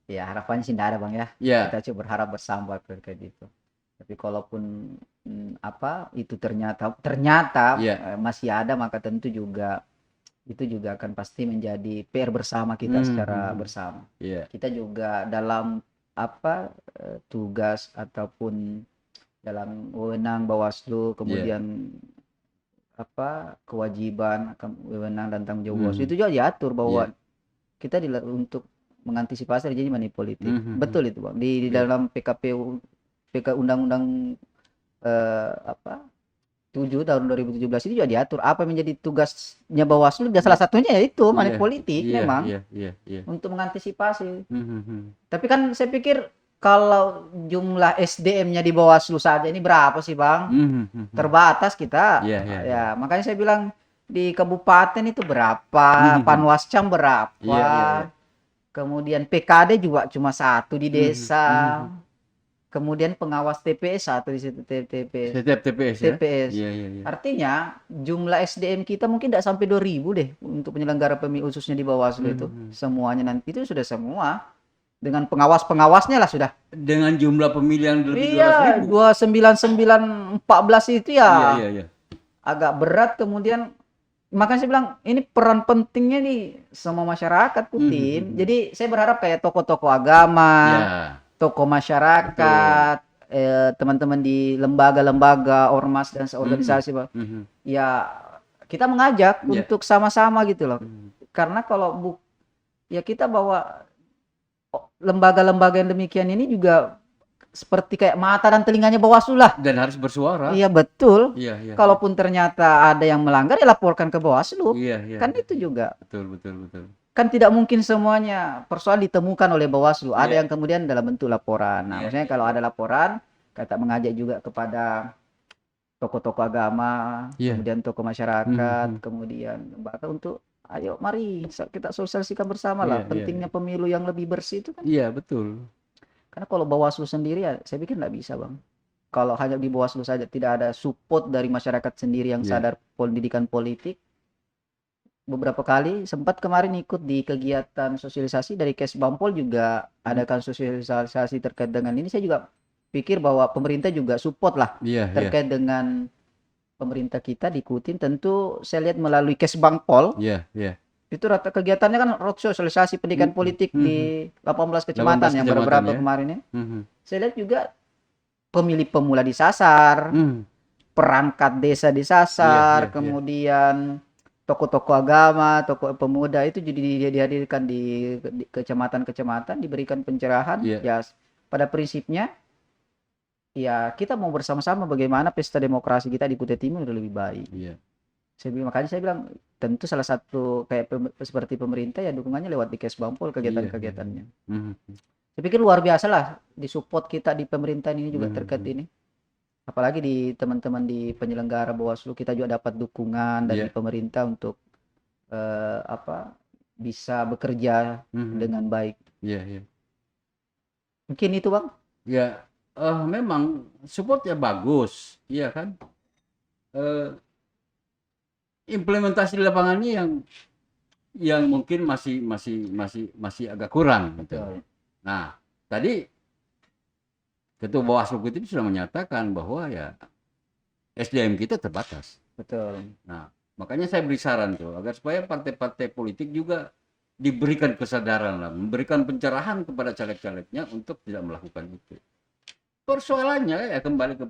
Ya harapannya sih enggak ada Bang ya. Ya. Kita coba berharap bersama kayak gitu. Tapi kalaupun apa itu ternyata Ya. masih ada maka tentu juga itu juga akan pasti menjadi PR bersama kita secara bersama. Ya. Kita juga dalam apa tugas ataupun dalam wewenang Bawaslu kemudian apa kewajiban wewenang dan tanggung jawab Bawaslu itu juga diatur bahwa kita untuk mengantisipasi terjadi money politik. Betul itu Bang. Di dalam PKPU Undang-Undang apa 7 tahun 2017 ini juga diatur apa menjadi tugasnya Bawaslu dan salah satunya yaitu money politik memang untuk mengantisipasi. Tapi kan saya pikir kalau jumlah SDM-nya di Bawaslu saja ini berapa sih Bang? Terbatas kita. Ya, makanya saya bilang di kabupaten itu berapa, Panwascam berapa, kemudian PKD juga cuma satu di desa. Kemudian pengawas TPS satu di situ Setiap TPS ya. TPS. Artinya jumlah SDM kita mungkin tidak sampai 2000 deh untuk penyelenggara pemilu khususnya di Bawaslu itu. Semuanya nanti itu sudah semua dengan pengawas-pengawasnya lah sudah. Dengan jumlah pemilihan lebih 29914 itu ya. Iya. Agak berat kemudian makanya saya bilang ini peran pentingnya nih semua masyarakat Putin. Jadi saya berharap kayak tokoh-tokoh agama, tokoh masyarakat, teman-teman di lembaga-lembaga, ormas dan organisasi, ya kita mengajak untuk sama-sama gitu loh. Karena kalau ya kita bawa lembaga-lembaga yang demikian ini juga seperti kayak mata dan telinganya Bawaslu lah. Dan harus bersuara. Iya betul. Iya. Kalaupun ternyata ada yang melanggar ya laporkan ke Bawaslu. Iya. Kan itu juga. Betul. Kan tidak mungkin semuanya persoalan ditemukan oleh Bawaslu. Ada yang kemudian dalam bentuk laporan. Nah, maksudnya kalau ada laporan, kita mengajak juga kepada tokoh-tokoh agama, kemudian tokoh masyarakat, kemudian lembaga untuk Ayo mari kita sosialisasikan bersama lah pentingnya pemilu yang lebih bersih itu kan. Iya, betul. Karena kalau Bawaslu sendiri ya saya pikir nggak bisa, Bang. Kalau hanya di Bawaslu saja tidak ada support dari masyarakat sendiri yang sadar pendidikan politik. Beberapa kali sempat kemarin ikut di kegiatan sosialisasi dari Kes Bampol juga adakan sosialisasi terkait dengan ini. Saya juga pikir bahwa pemerintah juga support lah terkait dengan pemerintah kita diikutin. Tentu saya lihat melalui Kes Bampol. Itu rata kegiatannya kan roadshow sosialisasi pendidikan politik di 18 kecamatan yang beberapa kemarin ya. Saya lihat juga pemilih pemula disasar, perangkat desa disasar, kemudian tokoh-tokoh agama, tokoh pemuda itu jadi dihadirkan di kecamatan-kecamatan, diberikan pencerahan. Ya pada prinsipnya ya kita mau bersama-sama bagaimana pesta demokrasi kita di Kutai Timur lebih baik. Makanya saya bilang tentu salah satu kayak seperti pemerintah ya dukungannya lewat di Kes Bampol kegiatan-kegiatannya. Saya pikir luar biasa lah disupport kita di pemerintahan ini juga terkait ini. Apalagi di teman-teman di penyelenggara Bawaslu kita juga dapat dukungan dari pemerintah untuk bisa bekerja dengan baik. Mungkin itu, Bang. Ya, memang supportnya bagus, iya kan? Implementasi di lapangan ini yang mungkin masih agak kurang gitu. Nah, tadi Ketua Bawaslu kita sudah menyatakan bahwa ya SDM kita terbatas. Betul. Nah, makanya saya beri saran tuh agar supaya partai-partai politik juga diberikan kesadaran lah, memberikan pencerahan kepada caleg-calegnya untuk tidak melakukan itu. Persoalannya ya kembali ke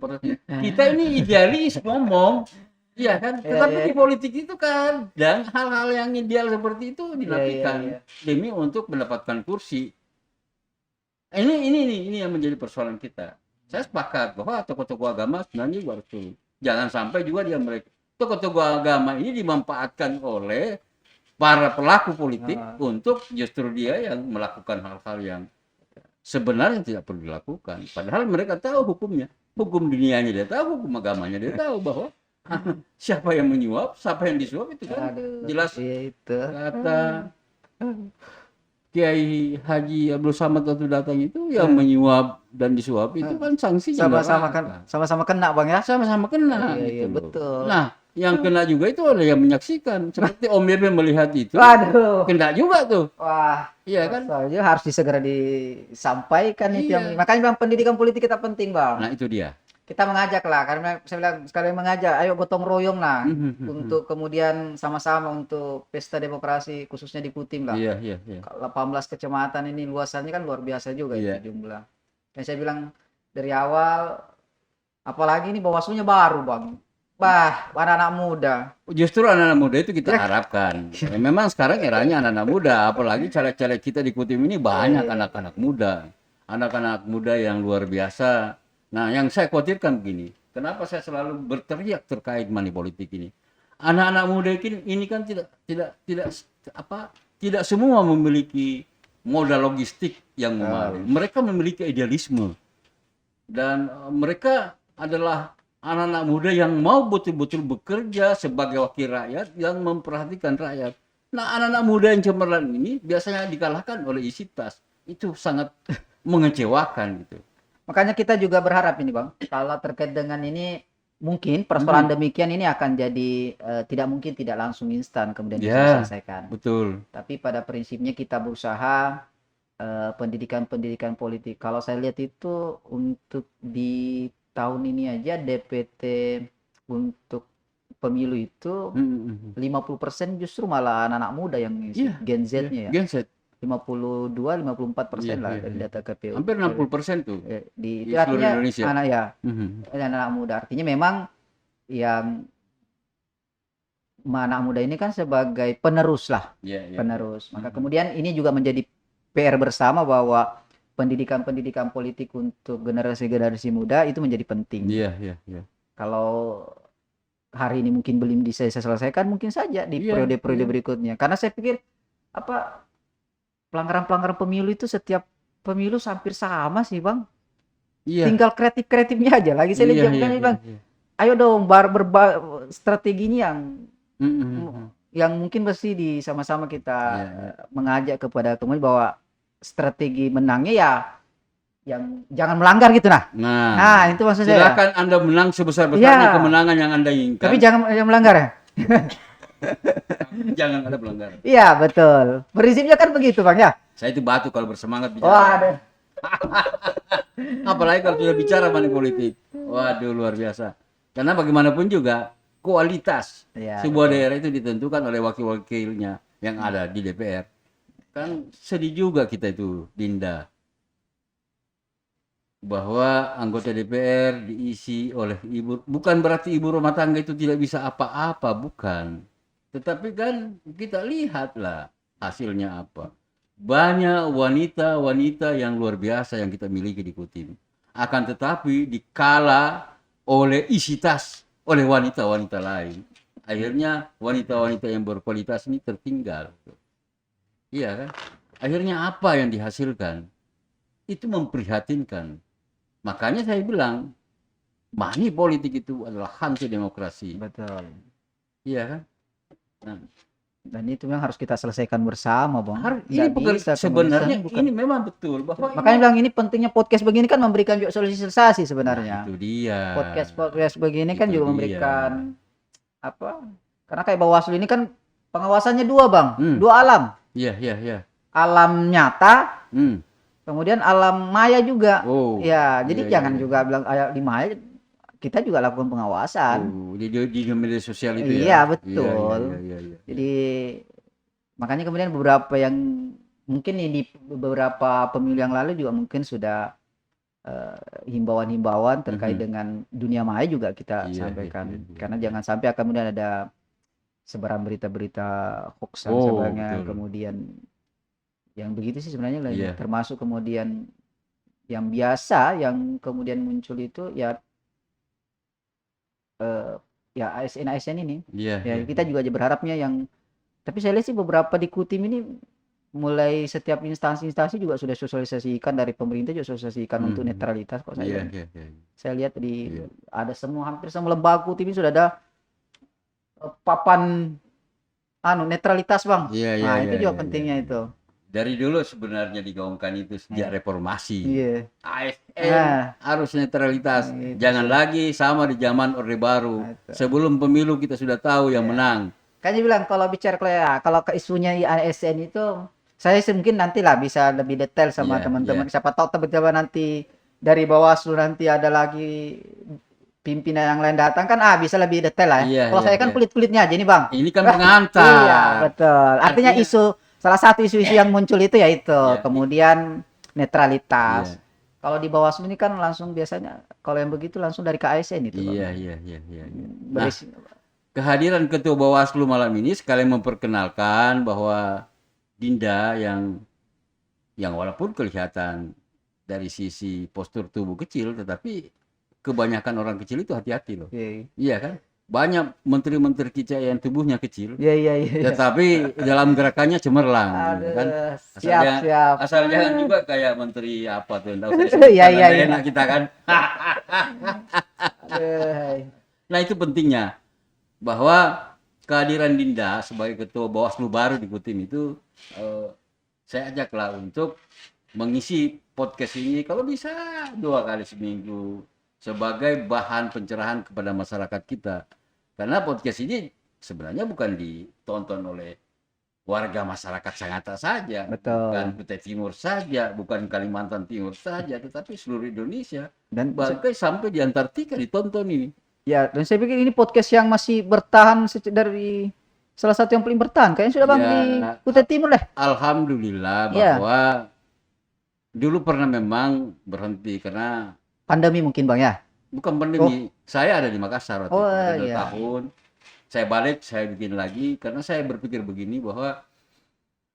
kita ini idealis ngomong. Iya kan, tetapi di politik itu kan dan hal-hal yang ideal seperti itu dinafikan demi untuk mendapatkan kursi. Ini yang menjadi persoalan kita. Saya sepakat bahwa tokoh-tokoh agama sebenarnya juga harus turun. Jangan sampai juga tokoh-tokoh agama ini dimanfaatkan oleh para pelaku politik untuk justru dia yang melakukan hal-hal yang sebenarnya tidak perlu dilakukan. Padahal mereka tahu hukumnya, hukum dunianya dia tahu, hukum agamanya dia tahu bahwa siapa yang menyuap, siapa yang disuap itu kan jelas. Kata Kiai Haji Abdul Samad waktu datang itu yang menyuap dan disuap itu kan sanksinya sama-sama kena, Bang ya. Sama-sama kena. Iya, betul. Nah, yang kena juga itu ada yang menyaksikan. Seperti Om Bebe melihat itu. Waduh. Kena juga tuh. Wah. Iya kan? Soalnya harus segera disampaikan itu. Makanya Bang, pendidikan politik kita penting, Bang. Nah, itu dia. Kita mengajak lah, karena saya bilang sekalian mengajak, ayo gotong royong lah untuk kemudian sama-sama untuk pesta demokrasi khususnya di Kutim lah. 18 kecamatan ini luasannya kan luar biasa juga itu jumlah. Dan saya bilang dari awal, apalagi ini Bawaslunya baru, Bang. Anak-anak muda. Justru anak-anak muda itu kita harapkan. Memang sekarang eranya anak-anak muda, apalagi caleg-caleg kita di Kutim ini banyak anak-anak muda. Anak-anak muda yang luar biasa. Nah, yang saya khawatirkan begini, kenapa saya selalu berteriak terkait money politik ini? Anak-anak muda ini kan tidak semua memiliki modal logistik yang memadai. Mereka memiliki idealisme dan mereka adalah anak-anak muda yang mau betul-betul bekerja sebagai wakil rakyat yang memperhatikan rakyat. Nah, anak-anak muda yang cemerlang ini biasanya dikalahkan oleh isi tas. Itu sangat mengecewakan gitu. Makanya kita juga berharap ini, Bang, kalau terkait dengan ini mungkin persoalan demikian ini akan jadi tidak langsung instan kemudian diselesaikan. Betul. Tapi pada prinsipnya kita berusaha pendidikan politik. Kalau saya lihat itu untuk di tahun ini aja DPT untuk pemilu itu 50% justru malah anak-anak muda yang Gen Z-nya ya. Gen Z. 52-54% lah dari data KPU. Hampir 60% tuh di seluruh Indonesia. Anak muda. Artinya memang yang anak muda ini kan sebagai penerus lah. Penerus. Maka kemudian ini juga menjadi PR bersama bahwa pendidikan politik untuk generasi muda itu menjadi penting. Kalau hari ini mungkin belum bisa selesaikan, mungkin saja di periode-periode berikutnya. Karena saya pikir pelanggaran pemilu itu setiap pemilu hampir sama sih, Bang. Tinggal kreatifnya aja. Lagi saya lihat Bang, ayo dong strateginya yang mungkin pasti sama-sama kita mengajak kepada kemudian bahwa strategi menangnya ya yang jangan melanggar gitu nah itu maksud saya. Silakan Anda menang sebesar-besarnya kemenangan yang Anda inginkan. Tapi jangan melanggar ya. Jangan ada pelanggaran. Iya betul. Prinsipnya kan begitu Bang ya. Saya itu batu kalau bersemangat bicara. Apalagi kalau sudah bicara money politik. Waduh luar biasa. Karena bagaimanapun juga kualitas sebuah daerah itu ditentukan oleh wakil-wakilnya yang ada di DPR. Kan sedih juga kita itu, Dinda, bahwa anggota DPR diisi oleh ibu. Bukan berarti ibu rumah tangga itu tidak bisa apa-apa, bukan. Tetapi kan kita lihatlah hasilnya apa. Banyak wanita-wanita yang luar biasa yang kita miliki di Kutim. Akan tetapi dikala oleh isi tas oleh wanita-wanita lain. Akhirnya wanita-wanita yang berkualitas ini tertinggal. Iya kan? Akhirnya apa yang dihasilkan? Itu memprihatinkan. Makanya saya bilang, money politik itu adalah hantu demokrasi. Betul. Iya kan? Nah, dan itu yang harus kita selesaikan bersama, Bang. Ini sebenarnya ini memang betul. Makanya bilang ini pentingnya podcast begini kan memberikan juga sosialisasi sebenarnya. Nah, itu dia. Podcast begini kan juga memberikan apa? Karena kayak Bawaslu ini kan pengawasannya dua, Bang. Dua alam. Iya. Alam nyata, kemudian alam maya juga. Ya, jadi jangan juga bilang di maya, kita juga lakukan pengawasan. Di media sosial itu ya. Iya, betul. Iya. Jadi makanya kemudian beberapa yang mungkin di beberapa pemilu yang lalu juga mungkin sudah himbauan-himbauan terkait dengan dunia maya juga kita sampaikan. Karena jangan sampai kemudian ada sebaran berita-berita hoax dan sebagainya. Kemudian yang begitu sih sebenarnya termasuk kemudian yang biasa yang kemudian muncul itu ya ASN ini. Kita juga berharapnya yang, tapi saya lihat sih beberapa di Kutim ini mulai setiap instansi juga sudah sosialisasikan, dari pemerintah juga sosialisasikan untuk netralitas kok saya. Saya lihat ada hampir semua lembaga Kutim ini sudah ada papan netralitas, Bang. Itu juga pentingnya itu. Dari dulu sebenarnya digaungkan itu sejak reformasi. ASN harus netralitas. Jangan lagi sama di zaman Orde Baru. Sebelum pemilu kita sudah tahu yang menang. Kan dia bilang kalau bicara kalau ke isunya ASN itu, saya mungkin nantilah bisa lebih detail sama teman-teman. Siapa tahu tiba-tiba nanti dari Bawaslu nanti ada lagi pimpinan yang lain datang kan bisa lebih detail lah ya. Kalau saya kan kulit-kulitnya aja nih, Bang. Ini kan pengantar. Iya, betul. Artinya salah satu isu-isu yang muncul itu yaitu kemudian netralitas. Kalau di Bawaslu ini kan langsung biasanya kalau yang begitu langsung dari KASN itu. Iya. Nah, kehadiran Ketua Bawaslu malam ini sekalian memperkenalkan bahwa Dinda yang walaupun kelihatan dari sisi postur tubuh kecil, tetapi kebanyakan orang kecil itu hati-hati loh. Iya kan? Banyak menteri-menteri kita yang tubuhnya kecil, tetapi dalam gerakannya cemerlang, kan? Asal jangan juga kayak menteri apa tuh, enak kita kan. Nah itu pentingnya bahwa kehadiran Dinda sebagai ketua Bawaslu baru di Kutim itu, saya ajaklah untuk mengisi podcast ini kalau bisa 2 kali seminggu sebagai bahan pencerahan kepada masyarakat kita. Karena podcast ini sebenarnya bukan ditonton oleh warga masyarakat Sangatta saja, bukan Kutai Timur saja, bukan Kalimantan Timur saja, tetapi seluruh Indonesia. Dan bahkan sampai di Antartika ditonton ini. Ya, dan saya pikir ini podcast yang masih bertahan dari salah satu yang paling bertahan. Kayaknya sudah Bang di Kutai Timur deh. Alhamdulillah bahwa dulu pernah memang berhenti karena pandemi mungkin, Bang ya. Bukan pandemi, saya ada di Makassar waktu itu 2 tahun. Saya balik, saya bikin lagi karena saya berpikir begini bahwa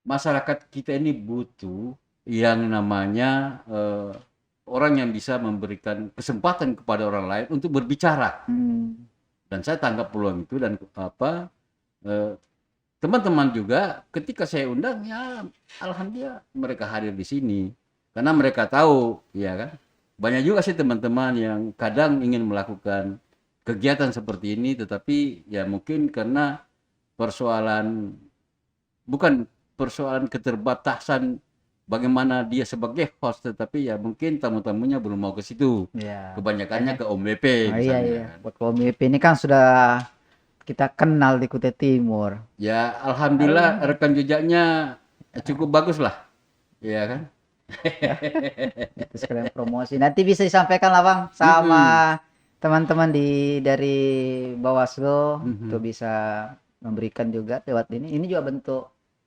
masyarakat kita ini butuh yang namanya orang yang bisa memberikan kesempatan kepada orang lain untuk berbicara. Dan saya tanggap peluang itu dan teman-teman juga ketika saya undang ya alhamdulillah mereka hadir di sini karena mereka tahu ya kan. Banyak juga sih teman-teman yang kadang ingin melakukan kegiatan seperti ini, tetapi ya mungkin karena persoalan, bukan persoalan keterbatasan bagaimana dia sebagai host, tetapi ya mungkin tamu-tamunya belum mau ke situ. Ya. Kebanyakannya ke Om BP Iya, misalnya. iya. Buat Om BP ini kan sudah kita kenal di Kutai Timur. Ya alhamdulillah rekam jejaknya cukup bagus lah. Iya kan? Itu sekalian promosi. Nanti bisa disampaikan lah Bang sama teman-teman dari Bawaslu untuk bisa memberikan juga lewat ini. Ini juga bentuk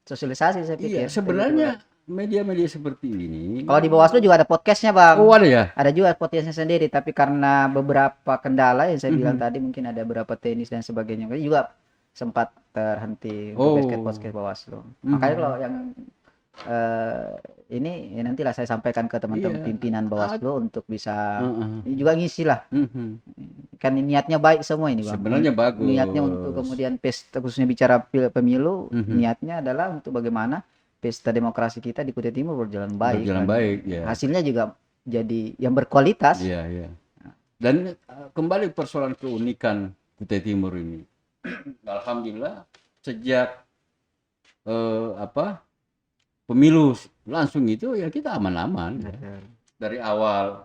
sosialisasi saya pikir. Iya, sebenarnya media-media seperti ini. Kalau di Bawaslu juga ada podcastnya Bang. Oh ada ya? Ada juga podcastnya sendiri, tapi karena beberapa kendala yang saya bilang tadi, mungkin ada beberapa teknis dan sebagainya, juga sempat terhenti untuk podcast Bawaslu. Makanya kalau yang ini ya nantilah saya sampaikan ke teman-teman pimpinan Bawaslu untuk bisa ini juga ngisi lah. Kan niatnya baik semua ini Bang. Sebenarnya bagus. Niatnya untuk kemudian pesta, khususnya bicara pemilu, niatnya adalah untuk bagaimana pesta demokrasi kita di Kutai Timur berjalan baik. Berjalan baik, ya. Hasilnya juga jadi yang berkualitas. Iya, iya. Dan kembali persoalan keunikan Kutai Timur ini. Alhamdulillah sejak pemilu langsung itu ya kita aman-aman. Dari awal,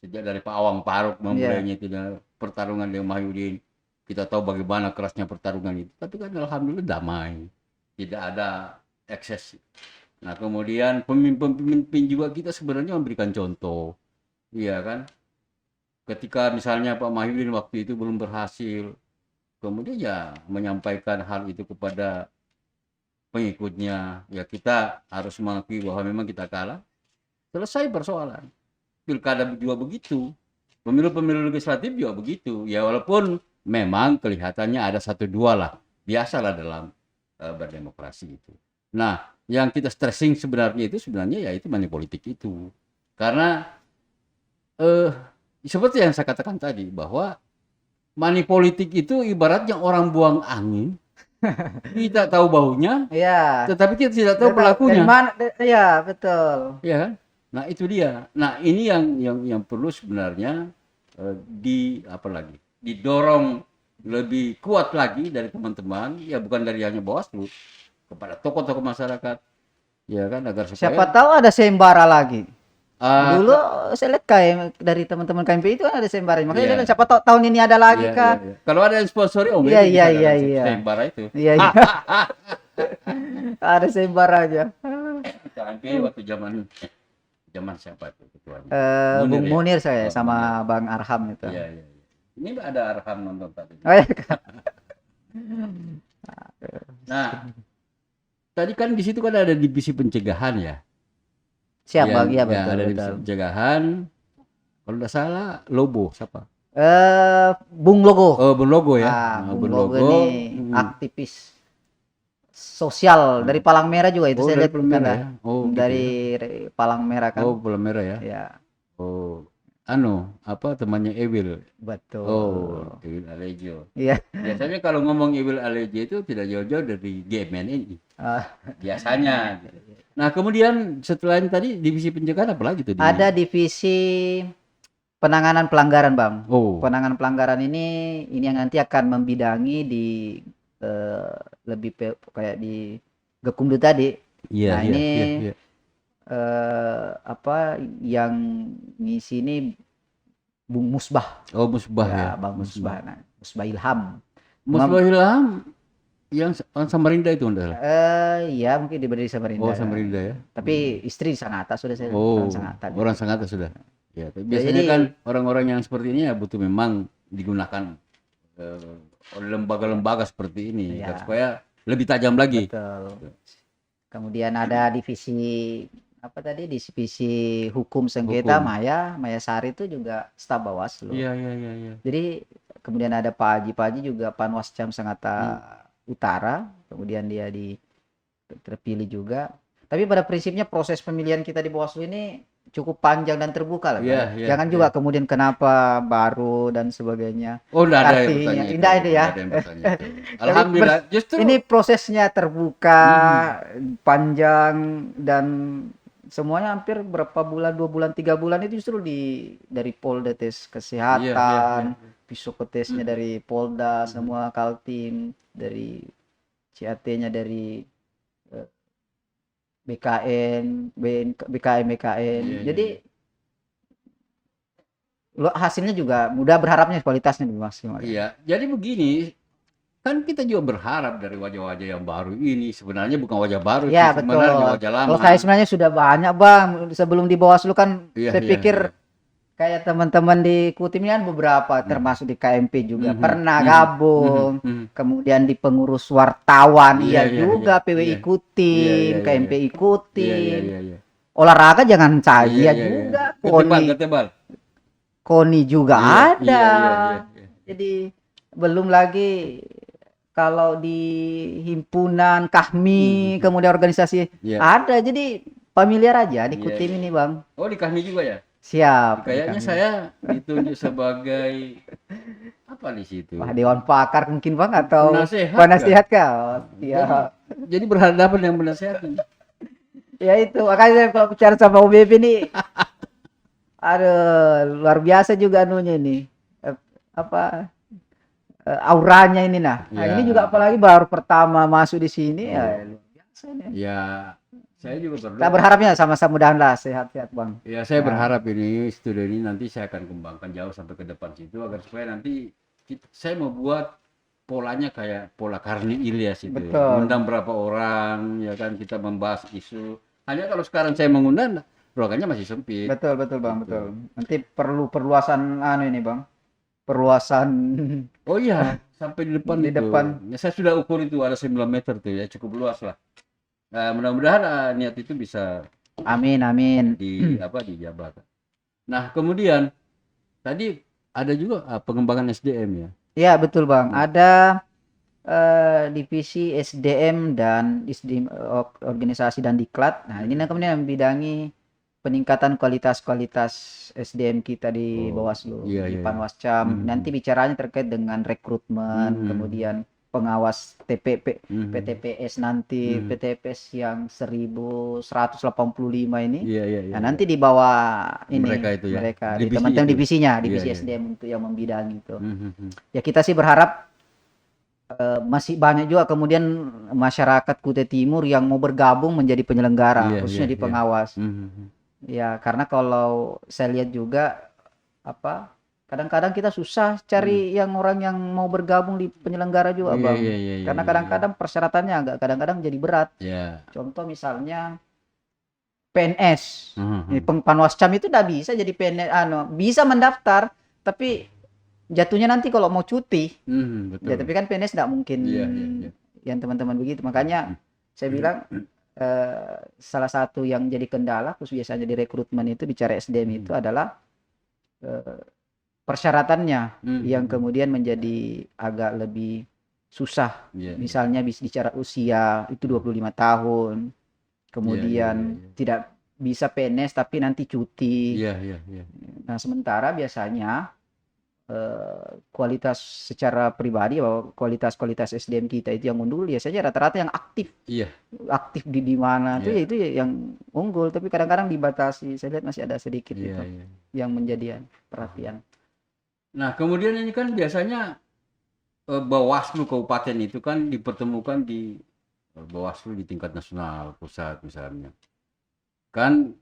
sejak dari Pak Awang Paruk memulainya itu pertarungan dengan Mahyudin, kita tahu bagaimana kerasnya pertarungan itu. Tapi kan alhamdulillah damai, tidak ada ekses. Nah kemudian pemimpin juga kita sebenarnya memberikan contoh, iya kan? Ketika misalnya Pak Mahyudin waktu itu belum berhasil, kemudian ya menyampaikan hal itu kepada pengikutnya, ya kita harus mengakui bahwa memang kita kalah, selesai persoalan. Pilkada juga begitu, pemilu legislatif juga begitu, ya walaupun memang kelihatannya ada 1-2 lah, biasalah dalam berdemokrasi itu. Nah yang kita stressing sebenarnya ya itu money politik itu, karena seperti yang saya katakan tadi bahwa money politik itu ibaratnya orang buang angin. Kita tahu baunya, ya, tetapi kita tidak tahu pelakunya. Ya betul. Ya kan? Nah itu dia. Nah ini yang perlu sebenarnya didorong lebih kuat lagi dari teman-teman, ya bukan dari hanya Bawaslu, kepada tokoh-tokoh masyarakat, ya kan, agar supaya siapa tahu ada sembara lagi. Dulu saya lihat kayak dari teman-teman KMP itu kan ada sembara, makanya siapa tahu tahun ini ada lagi kan. Kalau ada yang sponsori Om sembara itu. Iya. Ada sembara aja. KMP waktu zaman siapa itu ketuanya? Bung Munir saya sama Bang Arham itu. Iya. Ini ada Arham nonton tadi. Oh, iya. Nah, tadi kan di situ kan ada divisi pencegahan ya. Siapa? Iya betul. Ada divisi pencegahan. Kalau tidak salah Lobo siapa? Bung Logo. Oh, Bung Logo ya. Bung Logo ini aktivis sosial dari Palang Merah juga itu saya lihat kan ya. Dari Palang Merah kan. Oh, Palang Merah ya. Ya. Oh, temannya Ewil. Betul. Oh, Ewil Alejo. Iya. Biasanya kalau ngomong Ewil Alejo itu tidak jauh-jauh dari GMNI. Biasanya. Nah, kemudian setelah ini tadi divisi pencegahan apa lagi tuh? Ada divisi penanganan pelanggaran, Bang. Penanganan pelanggaran ini yang nanti akan membidangi di lebih kayak di Gakumdu tadi. Nah, ini yang ngisi ini Bung Musbah. Oh, Musbah ya. Bang Musbah. Nah, Musbah Ilham. Musbah Ilham yang orang Samarinda itu ya mungkin diberi Samarinda. Oh, Samarinda ya. Tapi istri Sangatta sudah saya. Orang Sangatta sudah. Ya, biasanya kan orang-orang yang seperti ini ya butuh memang digunakan oleh lembaga-lembaga seperti ini supaya lebih tajam lagi. Betul. Kemudian ada divisi divisi hukum sengketa Maya Sari itu juga staf Bawaslu. Iya. Jadi kemudian ada Pak Haji juga Panwascam Sangatta Utara, kemudian dia terpilih juga. Tapi pada prinsipnya proses pemilihan kita di Bawaslu ini cukup panjang dan terbuka lah. Jangan juga kemudian kenapa baru dan sebagainya. Oh, enggak ada yang bertanya. Indah itu ya. Alhamdulillah. Justru ini prosesnya terbuka, panjang, dan semuanya hampir berapa bulan, 2 bulan, 3 bulan itu justru dari Polda tes kesehatan, psikotesnya dari Polda, semua Kaltim, dari CAT-nya dari BKN, BKN. Jadi hasilnya juga mudah berharapnya kualitasnya lebih maksimal. Iya, jadi begini, kan kita juga berharap dari wajah-wajah yang baru ini, sebenarnya bukan wajah baru sih, Ya sebenarnya betul. wajah lama. Kalau saya sebenarnya sudah banyak Bang, sebelum di Bawaslu kan saya Iya. pikir kayak teman-teman di Kutim ini kan beberapa, termasuk di KMP juga pernah gabung, kemudian di pengurus wartawan, juga PWI Kutim, KMP ikutin, olahraga jangan saya juga, KONI juga ada. Jadi belum lagi kalau di himpunan Kahmi, kemudian organisasi ada, jadi familiar aja di Kutim ini Bang. Oh di Kahmi juga ya? Siap. Kayaknya saya ditunjuk sebagai apa di situ? Wah, dewan pakar mungkin Bang atau penasihat kah? Ya. Jadi berhadapan yang menasihatin. Ya itu, makanya saya kalau bicara sama OBP ini luar biasa juga anunya ini. Auranya ini nah. Ini juga apalagi baru pertama masuk di sini ya luar biasa nih. Ya, saya juga berdoa. Kita berharapnya sama-sama mudah-mudahan sehat-sehat Bang. Ya, saya berharap ini studio ini nanti saya akan kembangkan jauh sampai ke depan situ agar supaya nanti saya mau buat polanya kayak pola Karni Ilyas itu. Mengundang berapa orang ya kan, kita membahas isu. Hanya kalau sekarang saya mengundang ruangannya masih sempit. Betul Bang, betul. Nanti perlu perluasan ini Bang. Perluasan. Oh iya, sampai di depan depan. Ya, saya sudah ukur itu ada 9 meter tuh ya, cukup luas lah. Nah, mudah-mudahan niat itu bisa amin dijabat. Nah, kemudian tadi ada juga pengembangan SDM ya. Iya, betul Bang. Ada divisi SDM dan organisasi dan diklat. Nah, ini kemudian membidangi peningkatan kualitas SDM kita di Bawaslu, di Panwascam. Nanti bicaranya terkait dengan rekrutmen, kemudian pengawas PTPS nanti, PTPS yang 1185 ini. Nah, nanti di bawah ini mereka di teman-teman divisinya, divisi SDM untuk yang membidangi itu. Ya kita sih berharap masih banyak juga kemudian masyarakat Kutai Timur yang mau bergabung menjadi penyelenggara, khususnya di pengawas. Ya, karena kalau saya lihat juga kadang-kadang kita susah cari orang yang mau bergabung di penyelenggara juga Bang. Karena kadang-kadang persyaratannya kadang-kadang jadi berat. Contoh misalnya PNS. Panwascam itu udah bisa jadi PNS, bisa mendaftar, tapi jatuhnya nanti kalau mau cuti. Ya, tapi kan PNS tidak mungkin yang teman-teman begitu. Makanya saya bilang salah satu yang jadi kendala khusus biasanya di rekrutmen itu bicara SDM itu adalah persyaratannya yang kemudian menjadi agak lebih susah. Misalnya bicara usia itu 25 tahun. Kemudian tidak bisa PNS tapi nanti cuti. Nah, sementara biasanya kualitas secara pribadi bahwa kualitas SDM kita itu yang unggul ya saja rata-rata yang aktif. Aktif di mana tuh itu yang unggul, tapi kadang-kadang dibatasi. Saya lihat masih ada sedikit itu yang menjadi perhatian. Nah, kemudian ini kan biasanya Bawaslu kabupaten itu kan dipertemukan di Bawaslu di tingkat nasional, pusat misalnya. Kan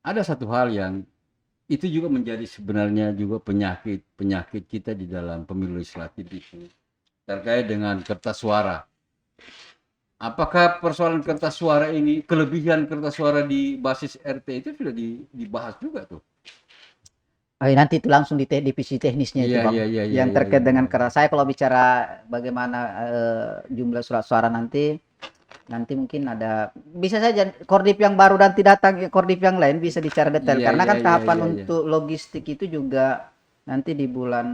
ada satu hal yang itu juga menjadi sebenarnya juga penyakit kita di dalam pemilu legislatif itu terkait dengan kertas suara. Apakah persoalan kertas suara ini, kelebihan kertas suara di basis RT itu sudah dibahas juga tuh? Nanti itu langsung di divisi teknisnya itu Bang. Yang terkait dengan kertas. Saya kalau bicara bagaimana jumlah surat suara nanti mungkin ada, bisa saja Kordip yang baru nanti datang, Kordip yang lain bisa bicara detail karena kan tahapan untuk logistik itu juga nanti di bulan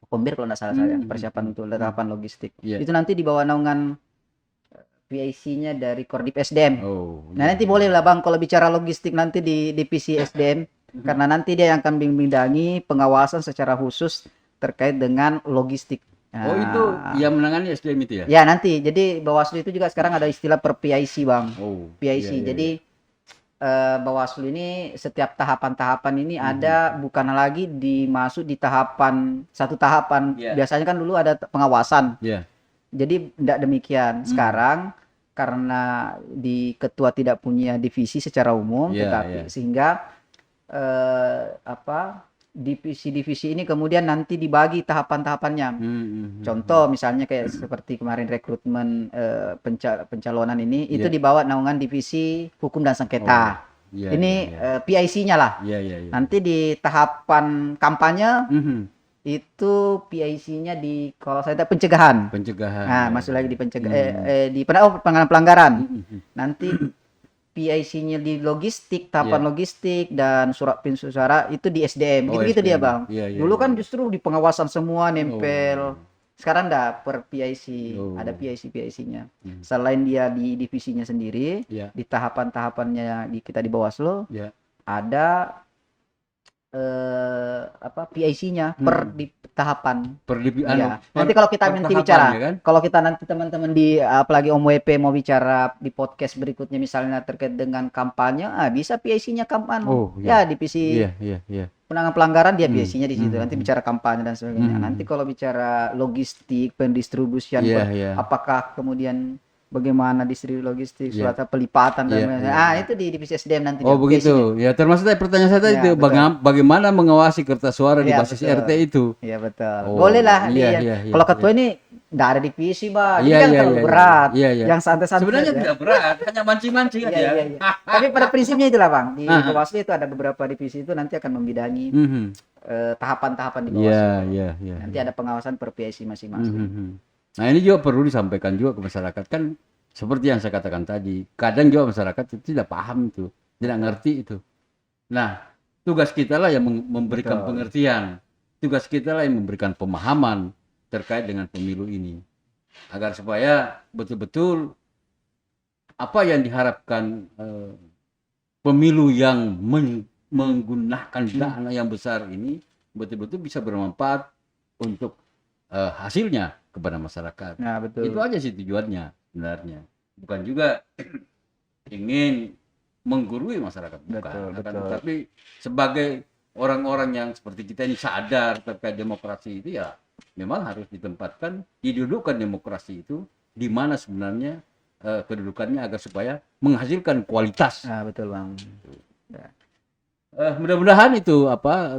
Oktober kalau nggak salah saya persiapan untuk tahapan logistik itu nanti di bawah naungan PIC-nya dari Kordip SDM. Nah nanti boleh lah Bang kalau bicara logistik nanti di divisi SDM karena nanti dia yang akan membidangi pengawasan secara khusus terkait dengan logistik. Oh itu yang menangani SDM itu ya? Ya nanti, jadi Bawaslu itu juga sekarang ada istilah per PIC Bang. PIC, jadi Bawaslu ini setiap tahapan-tahapan ini ada bukan lagi dimasuk di satu tahapan. Biasanya kan dulu ada pengawasan. Jadi tidak demikian. Sekarang karena di ketua tidak punya divisi secara umum, tetapi sehingga divisi-divisi ini kemudian nanti dibagi tahapan-tahapannya. Contoh misalnya kayak seperti kemarin rekrutmen pencalonan ini itu dibawa naungan divisi hukum dan sengketa. Ini PIC-nya lah. Nanti di tahapan kampanye itu PIC-nya di kalau saya tahu pencegahan. Nah, masuk lagi di di penanganan pelanggaran. Nanti PIC-nya di logistik, tahapan logistik dan surat pinsu suara itu di SDM. Gitu-gitu dia, Bang. Dulu kan justru di pengawasan semua nempel. Sekarang enggak per PIC, ada PIC-nya. Selain dia di divisinya sendiri, di tahapan-tahapannya kita di Bawaslu, ada PIC-nya per di tahapan. Nanti kalau kita nanti bicara, kan? Kalau kita nanti teman-teman di apalagi Om WP mau bicara di podcast berikutnya misalnya terkait dengan kampanye, bisa PIC-nya kampanye. Ya divisi penanganan pelanggaran dia PIC-nya di situ. Nanti bicara kampanye dan sebagainya. Nanti kalau bicara logistik, pendistribusian, apakah kemudian bagaimana distribusi logistik, surat pelipatan dan lain-lain. Itu di divisi SDM nanti. Begitu. Ya, termasuk pertanyaan saya tadi itu bagaimana mengawasi kertas suara di basis RT itu. Iya, betul. Boleh lah kalau ketua ini enggak ada divisi, Bang. Ini kan terlalu berat. Yang santai-santai. Sebenarnya tidak berat, hanya mancing-mancing aja. Tapi pada prinsipnya itulah, Bang. Di Bawaslu itu ada beberapa divisi itu nanti akan membidangi tahapan-tahapan di Bawaslu. Nanti ada pengawasan per PIC masing-masing. Nah, ini juga perlu disampaikan juga ke masyarakat, kan seperti yang saya katakan tadi, kadang juga masyarakat itu tidak paham itu, tidak ngerti itu. Nah, tugas kita lah yang memberikan pengertian, tugas kita lah yang memberikan pemahaman terkait dengan pemilu ini, agar supaya betul-betul apa yang diharapkan pemilu yang menggunakan dana yang besar ini betul-betul bisa bermanfaat untuk hasilnya kepada masyarakat. Nah, betul. Itu aja sih tujuannya sebenarnya. Bukan juga ingin menggurui masyarakat, bukan. Tapi sebagai orang-orang yang seperti kita ini sadar terkait demokrasi itu, ya memang harus ditempatkan, didudukkan demokrasi itu di mana sebenarnya kedudukannya agar supaya menghasilkan kualitas. Nah, betul, Bang. Mudah-mudahan itu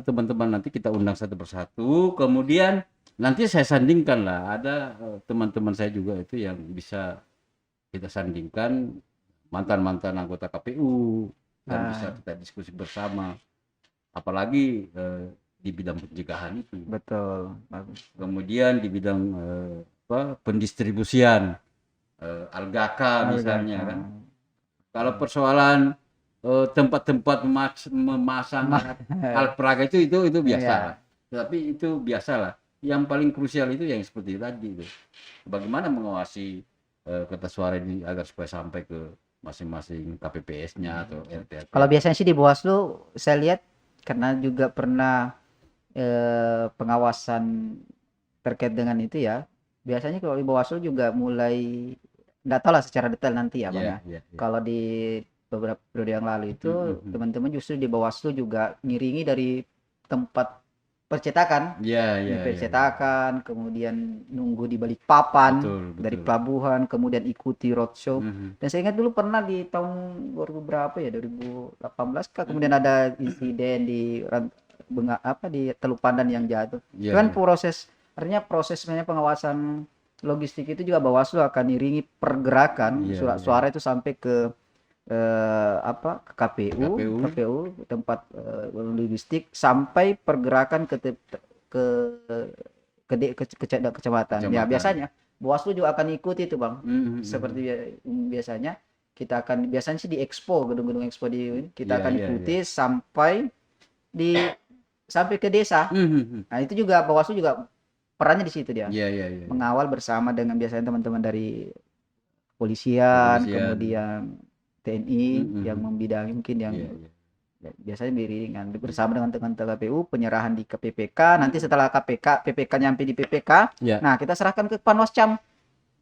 teman-teman nanti kita undang satu persatu, kemudian nanti saya sandingkan lah, ada teman-teman saya juga itu yang bisa kita sandingkan, mantan-mantan anggota KPU, dan bisa kita diskusi bersama, apalagi di bidang pencegahan itu. Betul. Bagus. Kemudian di bidang pendistribusian, Algaka misalnya kan. Kalau persoalan tempat-tempat memasang alat peraga itu biasa, tapi itu biasalah. Yang paling krusial itu yang seperti tadi itu. Bagaimana mengawasi kertas suara ini agar supaya sampai ke masing-masing KPPS-nya atau RT. Kalau biasanya sih di Bawaslu saya lihat karena juga pernah pengawasan terkait dengan itu ya. Biasanya kalau di Bawaslu juga mulai enggak tahu lah secara detail nanti ya, Bang. Kalau di beberapa periode yang lalu itu teman-teman justru di Bawaslu juga ngiringi dari tempat percetakan, percetakan, kemudian nunggu di Balikpapan, dari pelabuhan, kemudian ikuti roadshow. Dan saya ingat dulu pernah di tahun 2018 kemudian ada insiden di Teluk Pandan yang jatuh. Itu kan artinya prosesnya pengawasan logistik itu juga Bawaslu akan iringi pergerakan surat suara itu sampai ke ke KPU tempat logistik sampai pergerakan ke kecamatan. Ya biasanya Bawaslu juga akan ikuti itu, Bang. Seperti biasanya biasanya sih di expo, gedung-gedung expo kita akan ikuti sampai ke desa. Nah, itu juga Bawaslu juga perannya di situ dia. Mengawal bersama dengan biasanya teman-teman dari kepolisian. Kemudian TNI yang membidangi mungkin yang biasanya beriringan bersama dengan teman-teman KPU, penyerahan di PPK, nanti setelah PPK nyampe di PPK, nah kita serahkan ke Panwascam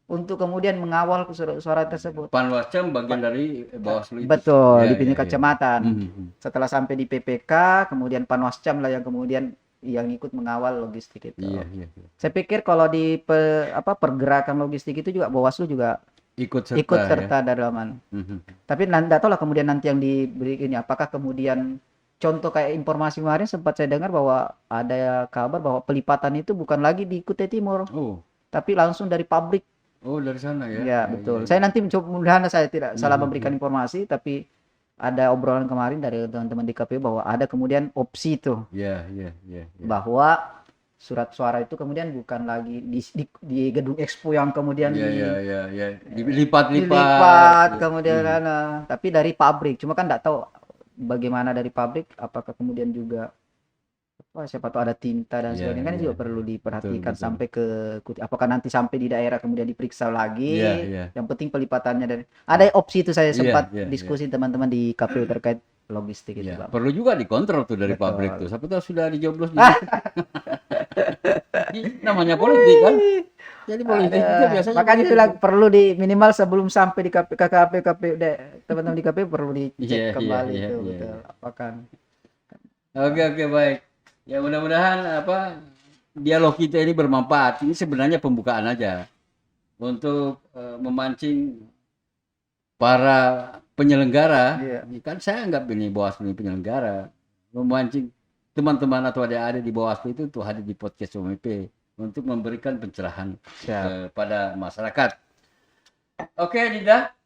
untuk kemudian mengawal suara tersebut. Panwascam bagian dari Bawaslu itu. Betul, di tingkat kecamatan. Setelah sampai di PPK, kemudian Panwascam lah yang kemudian yang ikut mengawal logistik itu. Iya, iya. Saya pikir kalau di pergerakan logistik itu juga Bawaslu juga Ikut ikut serta ya. serta dalam. Tapi nggak tahu lah kemudian nanti yang diberi ini apakah kemudian contoh kayak informasi kemarin sempat saya dengar bahwa ada kabar bahwa pelipatan itu bukan lagi di Kutai Timur, Oh, tapi langsung dari pabrik. oh dari sana ya. Ya, betul. Saya nanti mencoba, mudah-mudahan saya tidak salah memberikan informasi, tapi ada obrolan kemarin dari teman-teman di KPU bahwa ada kemudian opsi itu Iya, iya, iya. bahwa surat suara itu kemudian bukan lagi di gedung Expo yang kemudian Iya, iya, di iya, iya. Dilipat-lipat. dilipat kemudian tapi dari pabrik. Cuma kan nggak tahu bagaimana dari pabrik, apakah kemudian juga siapa tahu ada tinta dan Iya, sebagainya kan iya. juga perlu diperhatikan Betul. sampai ke apakah nanti sampai di daerah kemudian diperiksa lagi. Iya, iya. Yang penting pelipatannya dari ada opsi itu saya Iya, sempat iya, diskusi teman-teman di KPU terkait logistik itu, iya. Bang. Perlu juga dikontrol tuh dari Betul. pabrik tuh. Siapa tahu sudah dijoblos di namanya politik kan. Jadi politik itu biasanya Makanya bilang perlu di minimal sebelum sampai di KPU teman-teman di KPU perlu dicek Iya, kembali iya, itu iya, betul. iya. Apakah Oke, baik. Ya mudah-mudahan dialog kita ini bermanfaat. Ini sebenarnya pembukaan aja untuk memancing para penyelenggara. Iya. Kan saya anggap ini Bawaslu ini penyelenggara, memancing teman-teman atau adik-adik di Bawaslu itu untuk hadir di podcast OMP untuk memberikan pencerahan kepada masyarakat. Oke, Dinda.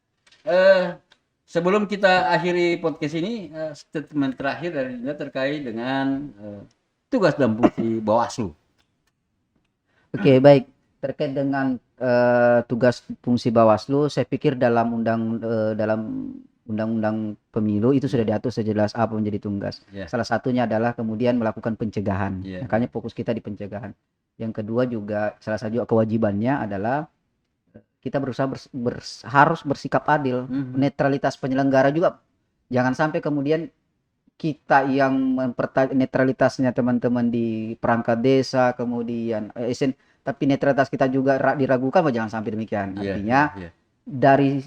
Sebelum kita akhiri podcast ini, statement terakhir dari Dinda terkait dengan tugas dan fungsi Bawaslu. Oke, baik. Terkait dengan tugas fungsi Bawaslu, saya pikir dalam Undang-Undang Pemilu itu sudah diatur sejelas apa menjadi tugas. Salah satunya adalah kemudian melakukan pencegahan. Makanya fokus kita di pencegahan. Yang kedua juga salah satu kewajibannya adalah kita berusaha harus bersikap adil. Netralitas penyelenggara juga jangan sampai kemudian kita yang netralitasnya teman-teman di perangkat desa kemudian tapi netralitas kita juga diragukan, jangan sampai demikian. Artinya dari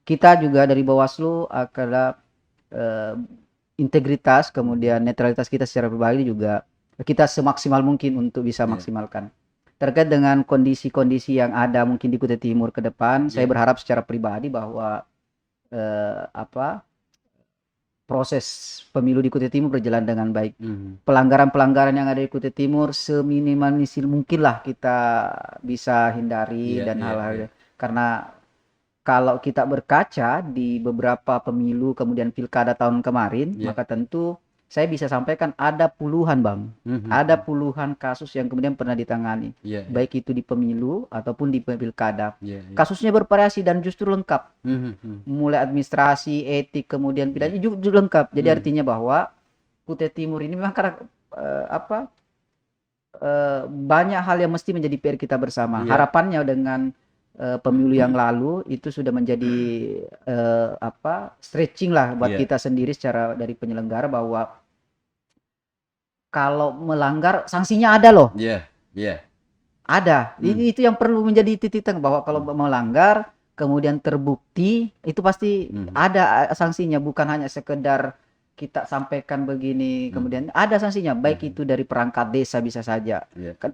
kita juga dari Bawaslu adalah integritas kemudian netralitas kita secara pribadi juga kita semaksimal mungkin untuk bisa maksimalkan. Terkait dengan kondisi-kondisi yang ada mungkin di Kutai Timur ke depan, saya berharap secara pribadi bahwa proses pemilu di Kutai Timur berjalan dengan baik. Pelanggaran-pelanggaran yang ada di Kutai Timur seminimal mungkin lah kita bisa hindari dan hal-hal karena kalau kita berkaca di beberapa pemilu kemudian pilkada tahun kemarin, maka tentu saya bisa sampaikan ada puluhan, Bang. Ada puluhan kasus yang kemudian pernah ditangani. Baik itu di pemilu ataupun di pilkada. Kasusnya bervariasi dan justru lengkap. Mulai administrasi, etik, kemudian pidana juga lengkap. Jadi artinya bahwa Kutai Timur ini memang karena banyak hal yang mesti menjadi PR kita bersama. Harapannya dengan pemilu yang lalu itu sudah menjadi stretching lah buat kita sendiri secara dari penyelenggara bahwa kalau melanggar sanksinya ada loh. Ada. Itu yang perlu menjadi titik tengah bahwa kalau melanggar kemudian terbukti itu pasti ada sanksinya, bukan hanya sekedar kita sampaikan begini kemudian ada sanksinya, baik itu dari perangkat desa bisa saja kan